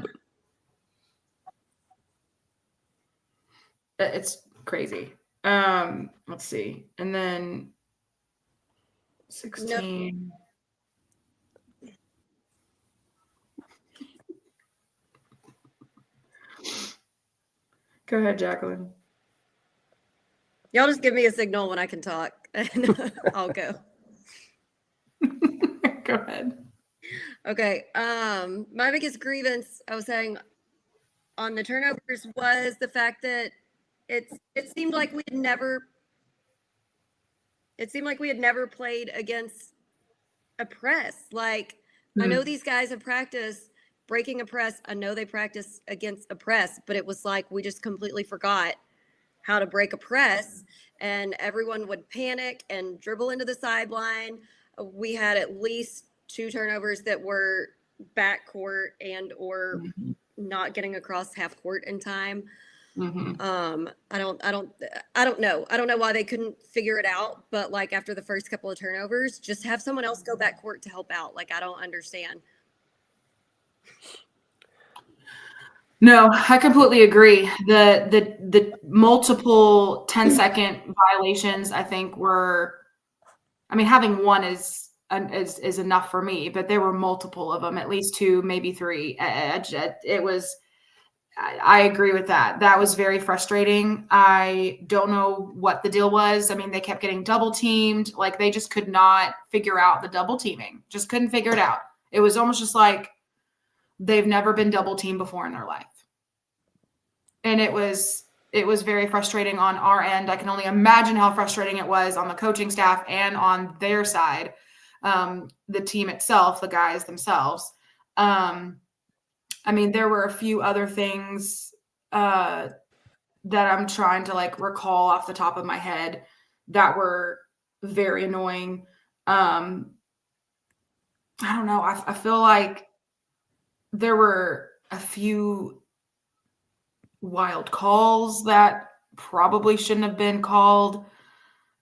It's crazy. Let's see. And then 16. Go ahead, Jacqueline. Y'all just give me a signal when I can talk, and I'll go. Go ahead. Okay. My biggest grievance, I was saying, on the turnovers was the fact that it seemed like we had never played against a press. Like, I know these guys have practiced breaking a press. I know they practice against a press, but it was like we just completely forgot how to break a press, and everyone would panic and dribble into the sideline. We had at least 2 turnovers that were backcourt and or not getting across half court in time. I don't know. I don't know why they couldn't figure it out, but like after the first couple of turnovers, just have someone else go backcourt to help out. Like, I don't understand. No, I completely agree. The multiple 10-second violations, I think having one is enough for me, but there were multiple of them, at least 2, maybe 3. I agree with that. That was very frustrating. I don't know what the deal was. I mean, they kept getting double teamed. Like, they just could not figure out the double teaming. Just couldn't figure it out. It was almost just like they've never been double teamed before in their life. And it was very frustrating on our end. I can only imagine how frustrating it was on the coaching staff and on their side, the team itself, the guys themselves. I mean, there were a few other things that I'm trying to recall off the top of my head that were very annoying. I don't know. I feel like there were a few wild calls that probably shouldn't have been called.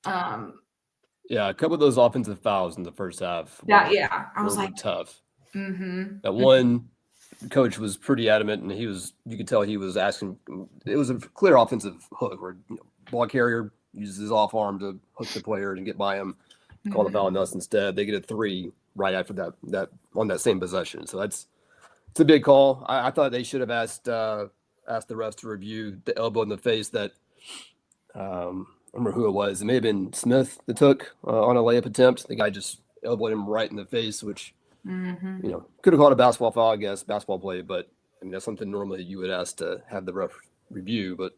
Yeah, a couple of those offensive fouls in the first half. I was like tough. That one coach was pretty adamant, and you could tell he was asking. It was a clear offensive hook where ball carrier uses his off arm to hook the player and get by him. Call the foul on us instead. They get a 3 right after that on that same possession. So it's a big call. I thought they should have asked the refs to review the elbow in the face that I don't remember who it was. It may have been Smith that took on a layup attempt. The guy just elbowed him right in the face, which could have called a basketball foul, I guess, basketball play. But I mean, that's something normally you would ask to have the ref review, but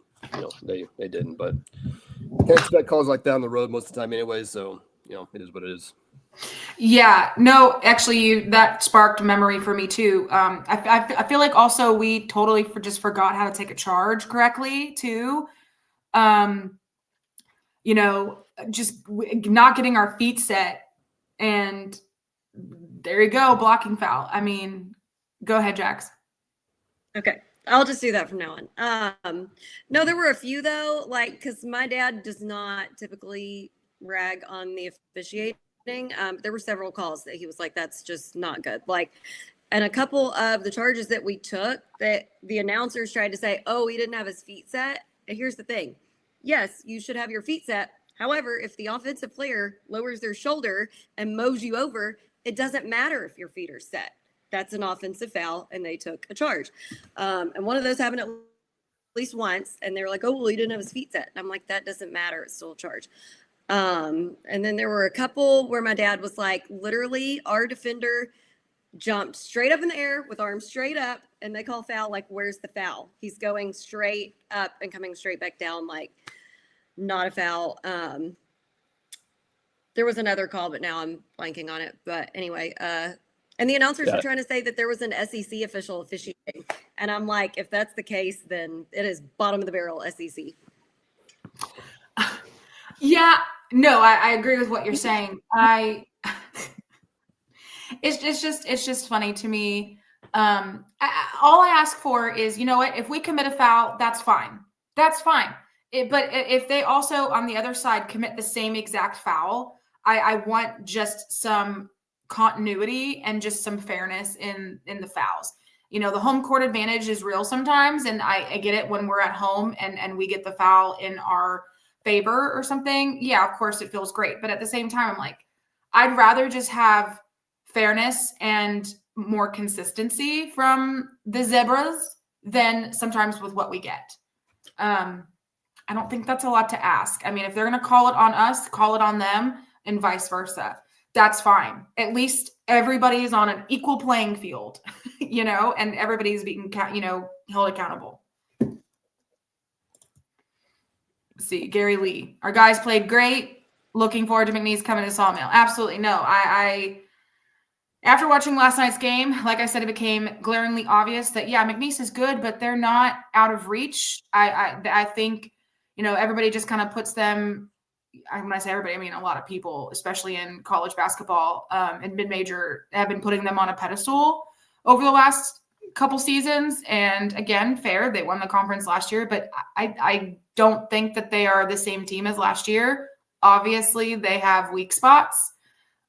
they didn't. But can't expect calls like that on the road most of the time, anyway. So it is what it is. Yeah, no, actually, that sparked memory for me too. I feel like also we totally just forgot how to take a charge correctly too. Just not getting our feet set, and there you go, blocking foul. I mean, go ahead, Jax. Okay, I'll just do that from now on. No, there were a few though, because my dad does not typically rag on the officiating. There were several calls that he was like, that's just not good. And a couple of the charges that we took that the announcers tried to say, oh, he didn't have his feet set. And here's the thing. yes, you should have your feet set. However, if the offensive player lowers their shoulder and mows you over, it doesn't matter if your feet are set. That's an offensive foul, and they took a charge. And one of those happened at least once, and they were like, oh, well, he didn't have his feet set. And I'm like, that doesn't matter. It's still a charge. And then there were a couple where my dad was like, literally, our defender jumped straight up in the air with arms straight up, and they call foul. Like, where's the foul? He's going straight up and coming straight back down. Like, not a foul. There was another call, but now I'm blanking on it. But anyway, and the announcers were trying to say that there was an SEC official officiating. And I'm like, if that's the case, then it is bottom of the barrel SEC. Yeah, no, I agree with what you're saying. It's just funny to me. All I ask for is, you know what, if we commit a foul, that's fine. That's fine. But if they also on the other side commit the same exact foul, I want just some continuity and just some fairness in the fouls. You know, the home court advantage is real sometimes, and I get it when we're at home and we get the foul in our favor or something. Yeah, of course it feels great. But at the same time, I'm like, I'd rather just have fairness and more consistency from the zebras than sometimes with what we get. I don't think that's a lot to ask. I mean, if they're going to call it on us, call it on them, and vice versa. That's fine. At least everybody is on an equal playing field, you know, and everybody's being, held accountable. Let's see, Gary Lee. Our guys played great. Looking forward to McNeese coming to Sawmill. Absolutely. No, I after watching last night's game, like I said, it became glaringly obvious that, yeah, McNeese is good, but they're not out of reach. I think, everybody just kind of puts them, when I say everybody, I mean a lot of people, especially in college basketball and mid-major, have been putting them on a pedestal over the last couple seasons. And again, fair, they won the conference last year, but I don't think that they are the same team as last year. Obviously, they have weak spots.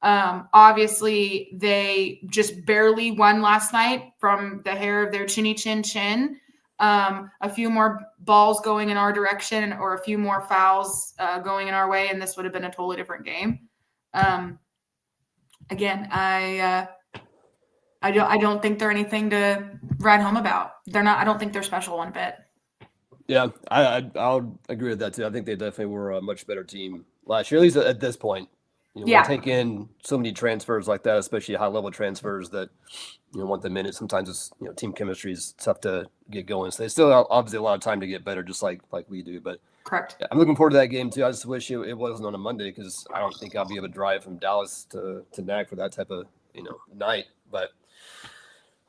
Obviously, they just barely won last night from the hair of their chinny chin chin. A few more balls going in our direction or a few more fouls going in our way, and this would have been a totally different game. Again, I don't think they're anything to write home about. They're not. I don't think they're special one bit. Yeah, I'll agree with that too. I think they definitely were a much better team last year, at least at this point. When you take in so many transfers like that, especially high-level transfers that want the minutes. Sometimes it's team chemistry is tough to get going. So they still have obviously a lot of time to get better, just like we do. But correct. Yeah, I'm looking forward to that game too. I just wish it wasn't on a Monday because I don't think I'll be able to drive from Dallas to NAC for that type of night. But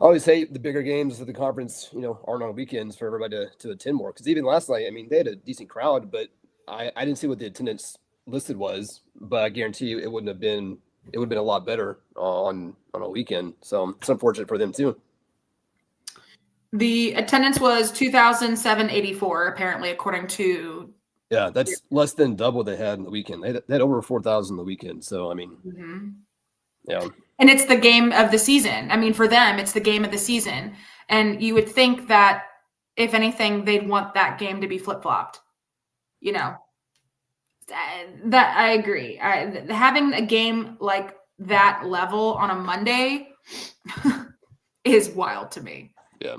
I always hate the bigger games of the conference, aren't on weekends for everybody to attend more. Because even last night, I mean, they had a decent crowd, but I didn't see what the attendance listed was. But I guarantee you, it would have been a lot better on a weekend. So it's unfortunate for them too. The attendance was 2,784, apparently, according to. Yeah, that's less than double they had in the weekend. They had over 4,000 the weekend. So I mean, yeah. And it's the game of the season. I mean, for them, it's the game of the season. And you would think that, if anything, they'd want that game to be flip-flopped. That I agree. Having a game like that level on a Monday is wild to me. Yeah.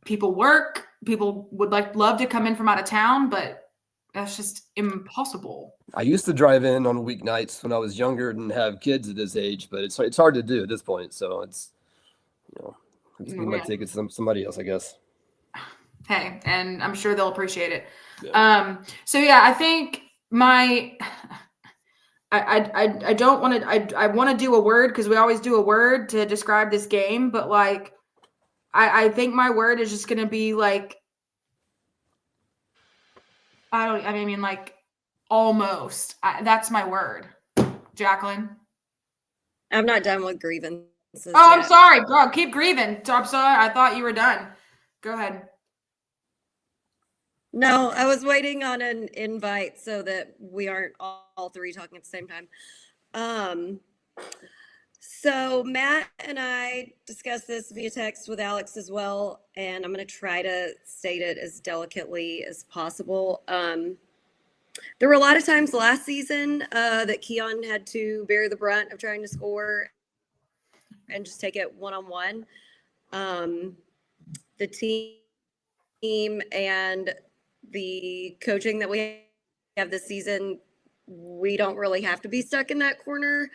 People work. People would love to come in from out of town, but that's just impossible. I used to drive in on weeknights when I was younger and have kids at this age, but it's hard to do at this point. So it's, we might take it to somebody else, I guess. Hey, and I'm sure they'll appreciate it. Yeah. I think I don't want to, I want to do a word because we always do a word to describe this game, but I think my word is just going to be almost. That's my word. Jacqueline? I'm not done with grievances. Oh, I'm sorry, bro. Keep grieving. I'm sorry. I thought you were done. Go ahead. No, I was waiting on an invite so that we aren't all three talking at the same time. So Matt and I discussed this via text with Alex as well, and I'm going to try to state it as delicately as possible. There were a lot of times last season that Keon had to bear the brunt of trying to score and just take it one-on-one. The team and the coaching that we have this season, we don't really have to be stuck in that corner.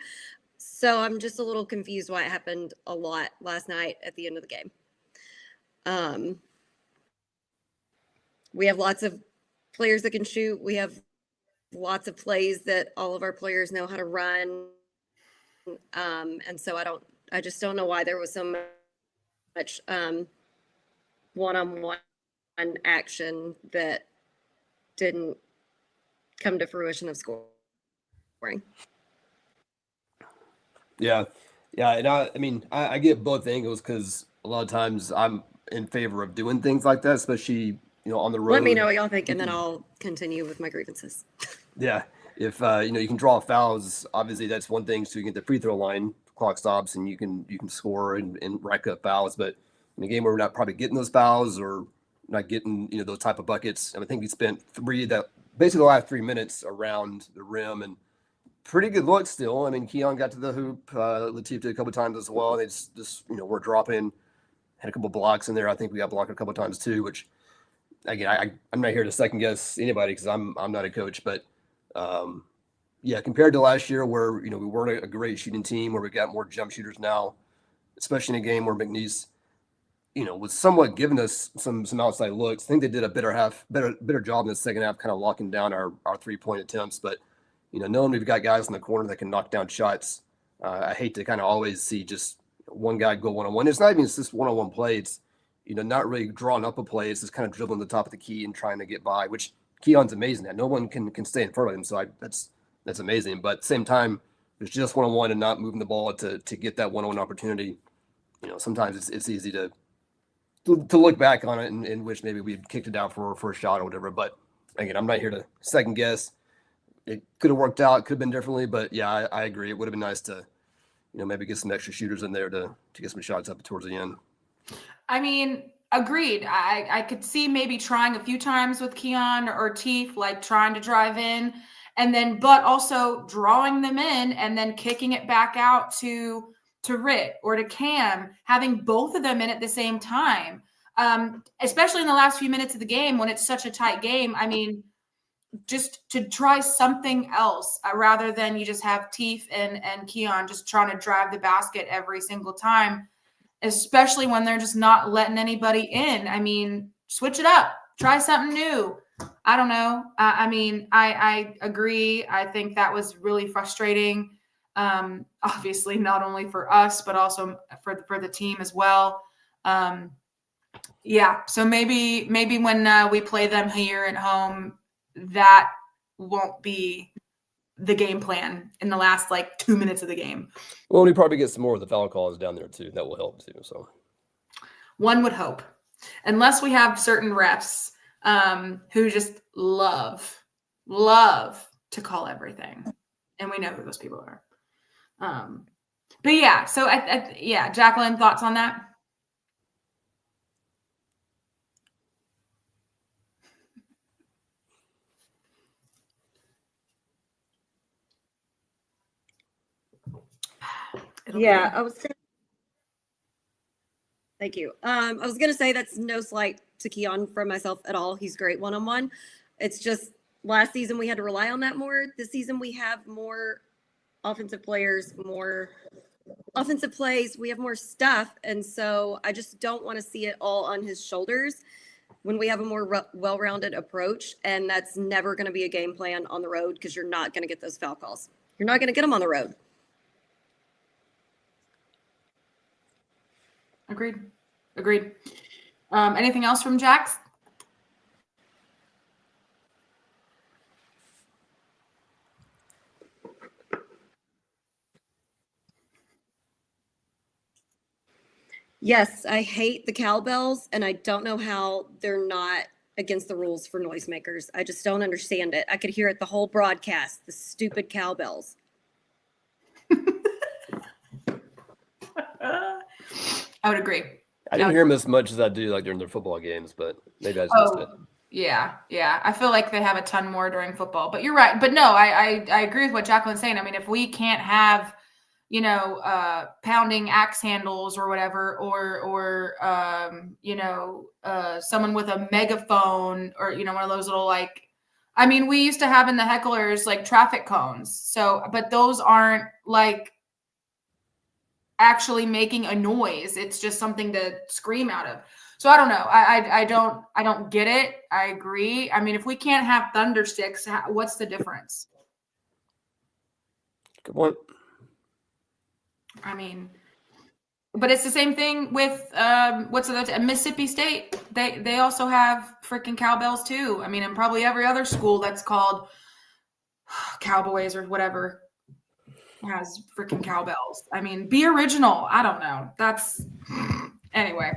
So I'm just a little confused why it happened a lot last night at the end of the game. We have lots of players that can shoot. We have lots of plays that all of our players know how to run. And so I just don't know why there was so much one-on-one action that didn't come to fruition of scoring. Yeah. And I get both angles because a lot of times I'm in favor of doing things like that, especially, on the road. Let me know what y'all think, and then I'll continue with my grievances. Yeah. If, you can draw fouls, obviously that's one thing. So you get the free throw line, clock stops, and you can score and rack up fouls. But in a game where we're not probably getting those fouls or not getting, those type of buckets, and I think we spent basically the last 3 minutes around the rim and pretty good look still. I mean, Keon got to the hoop. Latif did a couple times as well. They just were dropping, had a couple blocks in there. I think we got blocked a couple times too, which again, I'm not here to second guess anybody because I'm not a coach, but compared to last year where, we weren't a great shooting team, where we got more jump shooters now, especially in a game where McNeese, was somewhat giving us some outside looks. I think they did a better job in the second half, kind of locking down our 3-point attempts. But, knowing we've got guys in the corner that can knock down shots, I hate to kind of always see just one guy go one-on-one. It's not even just one-on-one play. It's, not really drawing up a play. It's just kind of dribbling the top of the key and trying to get by, which Keon's amazing at. No one can stay in front of him. So that's amazing. But at the same time, it's just one-on-one and not moving the ball to get that one-on-one opportunity. Sometimes it's easy to look back on it and wish maybe we had kicked it out for a shot or whatever. But again, I'm not here to second guess. It could have worked out, could have been differently, but yeah, I agree. It would have been nice to, maybe get some extra shooters in there to get some shots up towards the end. I mean, agreed. I could see maybe trying a few times with Keon or Teef, like trying to drive in but also drawing them in and then kicking it back out to Rit or to Cam, having both of them in at the same time. Especially in the last few minutes of the game when it's such a tight game. I mean, just to try something else rather than you just have Teef and Keon just trying to drive the basket every single time, especially when they're just not letting anybody in. I mean, switch it up, try something new. I don't know. I agree. I think that was really frustrating. Obviously not only for us, but also for the team as well. So maybe when we play them here at home, that won't be the game plan in the last 2 minutes of the game. Well, we probably get some more of the foul calls down there too. That will help too. So one would hope, unless we have certain refs who just love to call everything, and we know who those people are. But yeah, so Jacqueline, thoughts on that? Thank you. I was going to say that's no slight to Keon from myself at all. He's great one-on-one. It's just last season we had to rely on that more. This season we have more offensive players, more offensive plays. We have more stuff. And so I just don't want to see it all on his shoulders when we have a more well-rounded approach. And that's never going to be a game plan on the road because you're not going to get those foul calls. You're not going to get them on the road. Agreed. Anything else from Jax? Yes, I hate the cowbells, and I don't know how they're not against the rules for noisemakers. I just don't understand it. I could hear it the whole broadcast, the stupid cowbells. I would agree. I didn't hear them as much as I do like during their football games, but maybe I just missed it. Yeah. I feel like they have a ton more during football, but you're right. But no, I agree with what Jacqueline's saying. I mean, if we can't have, pounding axe handles or whatever, or someone with a megaphone or, one of those little we used to have in the hecklers like traffic cones. So, but those aren't like actually making a noise. It's just something to scream out of. So I don't know. I don't get it. I agree. I mean, if we can't have thunder sticks, what's the difference? Good point. I mean, but it's the same thing with Mississippi State. They also have freaking cowbells too. I mean, and probably every other school that's called Cowboys or whatever has freaking cowbells. I mean, be original. I don't know. Anyway.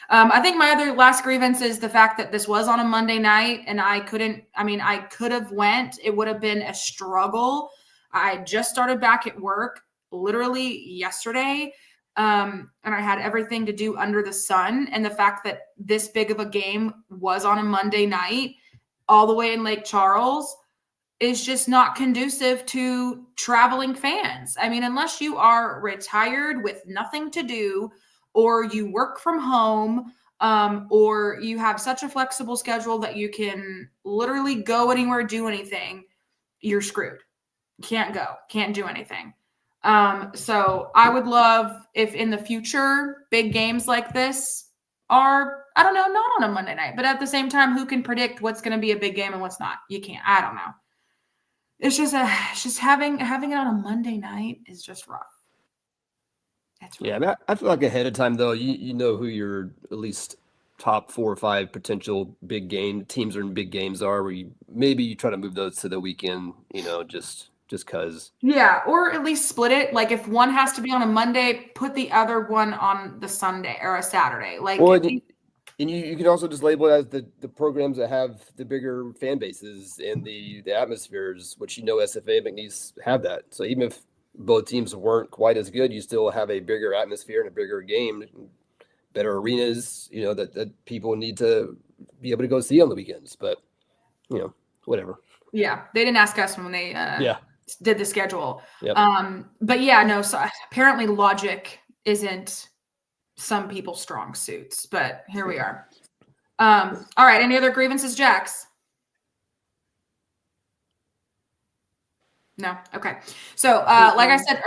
I think my other last grievance is the fact that this was on a Monday night and I could have went. It would have been a struggle. I just started back at work literally yesterday. And I had everything to do under the sun. And the fact that this big of a game was on a Monday night all the way in Lake Charles is just not conducive to traveling fans. I mean, unless you are retired with nothing to do, or you work from home, or you have such a flexible schedule that you can literally go anywhere, do anything, you're screwed. Can't go, can't do anything. So I would love if in the future, big games like this are, I don't know, not on a Monday night, but at the same time, who can predict what's going to be a big game and what's not? You can't. I don't know. It's just having it on a Monday night is just rough. Yeah, I mean, I feel like ahead of time though, you know who your at least top 4 or 5 potential big game teams or in big games are, where you try to move those to the weekend, just cause. Yeah, or at least split it. Like if one has to be on a Monday, put the other one on the Sunday or a Saturday. And you can also just label it as the programs that have the bigger fan bases and the atmospheres, which SFA and McNeese have that. So even if both teams weren't quite as good, you still have a bigger atmosphere and a bigger game, better arenas, that people need to be able to go see on the weekends. But, whatever. Yeah, they didn't ask us when they did the schedule. Yep. But yeah, no, so apparently logic isn't some people's strong suits, but here we are. All right, any other grievances, Jax? No. Okay. So, like I said,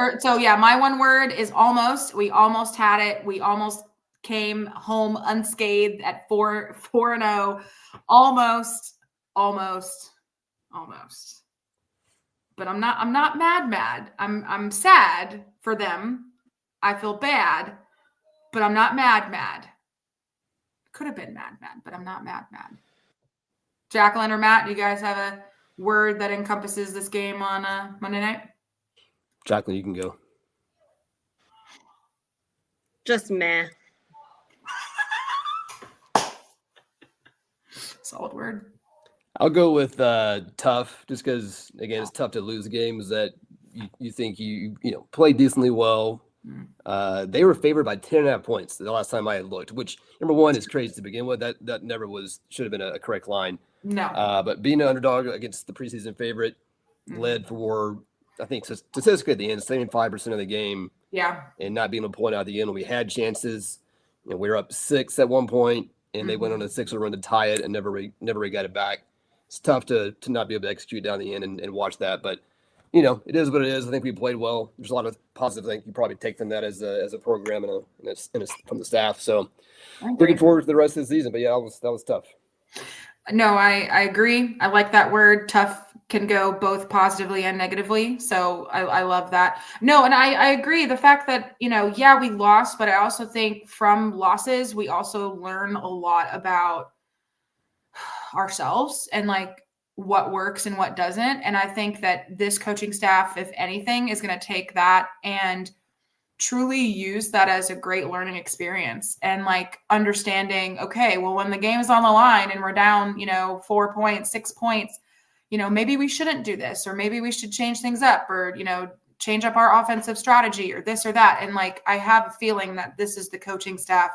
my one word is almost. We almost had it. We almost came home unscathed at 4-0. Almost. But I'm not mad. I'm sad for them. I feel bad, but I'm not mad. Could have been mad, but I'm not mad. Jacqueline or Matt, do you guys have a word that encompasses this game on Monday night? Jacqueline, you can go. Just meh. Solid word. I'll go with tough, just because again it's tough to lose games that you think you played decently well. They were favored by 10.5 points the last time I had looked, which number one is crazy to begin with. That never should have been a correct line. No. But being an underdog against the preseason favorite led for, I think, statistically at the end, 75% of the game. Yeah. And not being able to point out at the end when we had chances. We were up 6 at one point, and they went on a 6-0 run to tie it and never really got it back. It's tough to not be able to execute down the end and watch that. But, it is what it is. I think we played well. There's a lot of positive things you probably take from that as a program and from the staff. So looking forward to the rest of the season. But, yeah, that was tough. No, I agree. I like that word. Tough can go both positively and negatively. So I love that. No, and I agree. The fact that, we lost, but I also think from losses, we also learn a lot about ourselves and what works and what doesn't. And I think that this coaching staff, if anything, is going to take that and truly use that as a great learning experience and understanding, okay, well, when the game is on the line and we're down, 4 points, 6 points, maybe we shouldn't do this, or maybe we should change things up, or, change up our offensive strategy or this or that. And like, I have a feeling that this is the coaching staff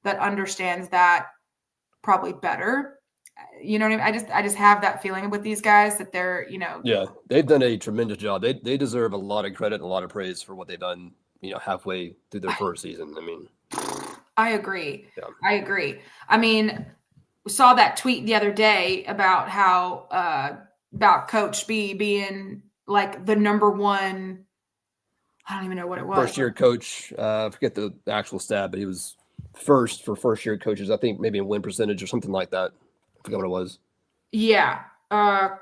that understands that probably better. You know what I mean? I just have that feeling with these guys that they're, Yeah, they've done a tremendous job. They deserve a lot of credit and a lot of praise for what they've done, halfway through their first season. I mean, I agree. Yeah. I agree. I mean, we saw that tweet the other day about how about Coach B being like the number one. I don't even know what it was. First year coach. I forget the actual stat, but he was first for first year coaches. I think maybe in win percentage or something like that. I forget what it was. Yeah. I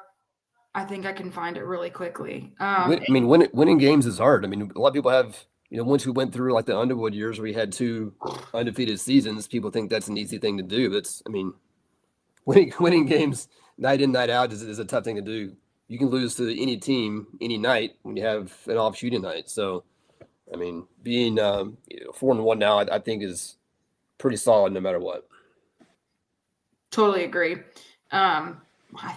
think I can find it really quickly. Winning games is hard. I mean, a lot of people have, once we went through like the Underwood years where we had 2 undefeated seasons, people think that's an easy thing to do. Winning games night in, night out is a tough thing to do. You can lose to any team any night when you have an off shooting night. So, I mean, being 4-1 now, I think is pretty solid no matter what. Totally agree. I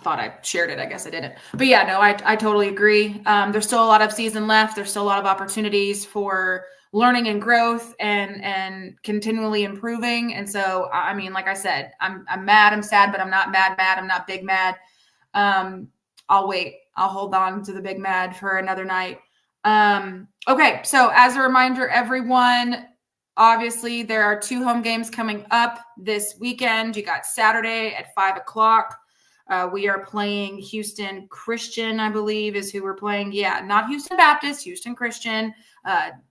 thought I shared it. I guess I didn't. But yeah, no, I totally agree. There's still a lot of season left. There's still a lot of opportunities for learning and growth and continually improving. And so, I mean, like I said, I'm mad, I'm sad, but I'm not mad. I'm not big mad. I'll wait. I'll hold on to the big mad for another night. Okay. So as a reminder, everyone, obviously there are 2 home games coming up this weekend. You got Saturday at 5:00. We are playing Houston Christian, I believe is who we're playing. Yeah. Not Houston Baptist, Houston Christian,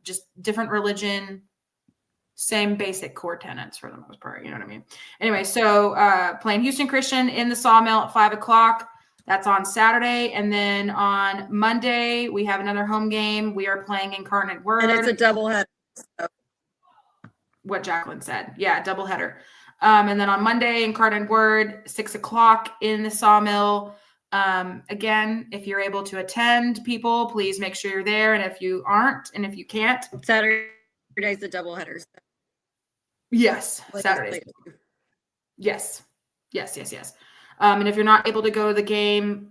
just different religion, same basic core tenets for the most part. You know what I mean? Anyway, so playing Houston Christian in the Sawmill at 5:00. That's on Saturday. And then on Monday, we have another home game. We are playing Incarnate Word. And it's a doubleheader. What Jacqueline said. Yeah, doubleheader. And then on Monday, Incarnate Word, 6:00 in the Sawmill. Again, if you're able to attend, people, please make sure you're there. And if you aren't, and if you can't. Saturday's the doubleheader. Yes, Saturday. Yes. And if you're not able to go to the game,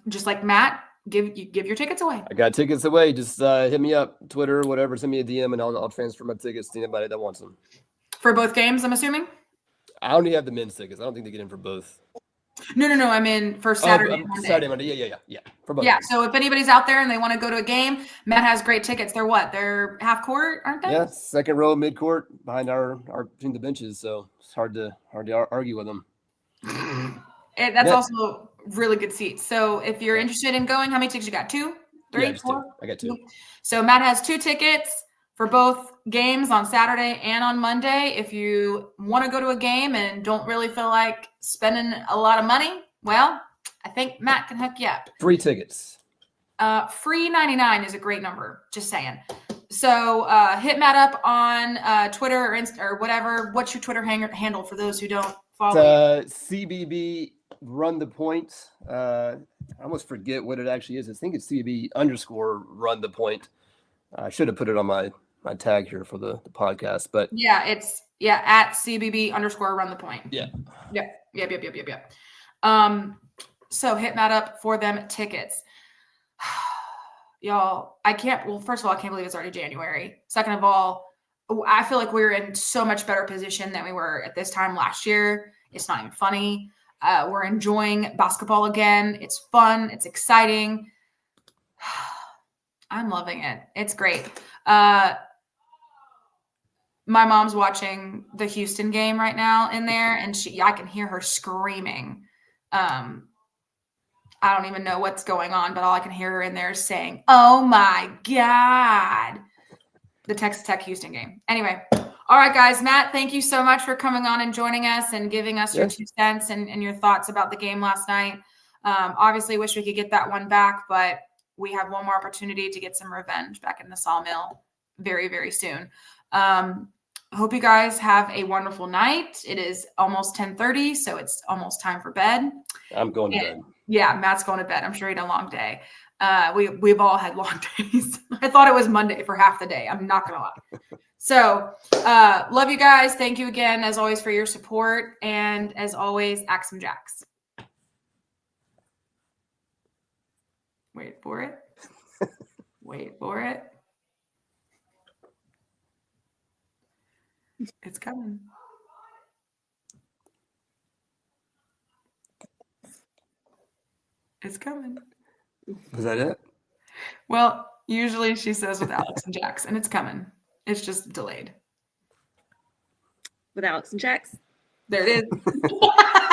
just like Matt, give your tickets away. I got tickets away. Just hit me up, Twitter, whatever. Send me a DM, and I'll transfer my tickets to anybody that wants them. For both games, I'm assuming? I only have the men's tickets. I don't think they get in for both. No. I mean, for Saturday, Monday. Saturday, Monday. Yeah. For both. Yeah. So if anybody's out there and they want to go to a game, Matt has great tickets. They're what? They're half court, aren't they? Yeah, second row, mid court, behind our between the benches. So it's hard to argue with them. And that's also really good seats. So if you're interested in going, how many tickets you got? 2, 3, Yeah, 4? 2. I got 2. So Matt has 2 tickets for both games on Saturday and on Monday. If you want to go to a game and don't really feel like spending a lot of money, well, I think Matt can hook you up. Free tickets. Free 99 is a great number. Just saying. So hit Matt up on Twitter or Insta or whatever. What's your Twitter handle for those who don't follow? CBB Run the Point. I almost forget what it actually is. I think it's CBB _ Run the Point. I should have put it on my tag here for the podcast, but it's at CBB _ Run the Point. Yeah. Yep. So hit Matt up for them tickets. Y'all, first of all, I can't believe it's already January. Second of all, I feel like we're in so much better position than we were at this time last year. It's not even funny. We're enjoying basketball again. It's fun. It's exciting. I'm loving it. It's great. My mom's watching the Houston game right now in there, and I can hear her screaming. I don't even know what's going on, but all I can hear her in there is saying, "Oh my God." The Texas Tech Houston game. Anyway. All right, guys. Matt, thank you so much for coming on and joining us and giving us your 2 cents and your thoughts about the game last night. Obviously, wish we could get that one back, but we have one more opportunity to get some revenge back in the Sawmill very, very soon. Hope you guys have a wonderful night. It is almost 10:30, so it's almost time for bed. I'm going to bed. Yeah, Matt's going to bed. I'm sure he had a long day. We've all had long days. I thought it was Monday for half the day. I'm not going to lie. So love you guys. Thank you again, as always, for your support. And as always, axe 'em jacks. Wait for it. Wait for it. It's coming. It's coming. Is that it? Well, usually she says with Alex and Jax, and it's coming. It's just delayed. With Alex and Jax. There it is.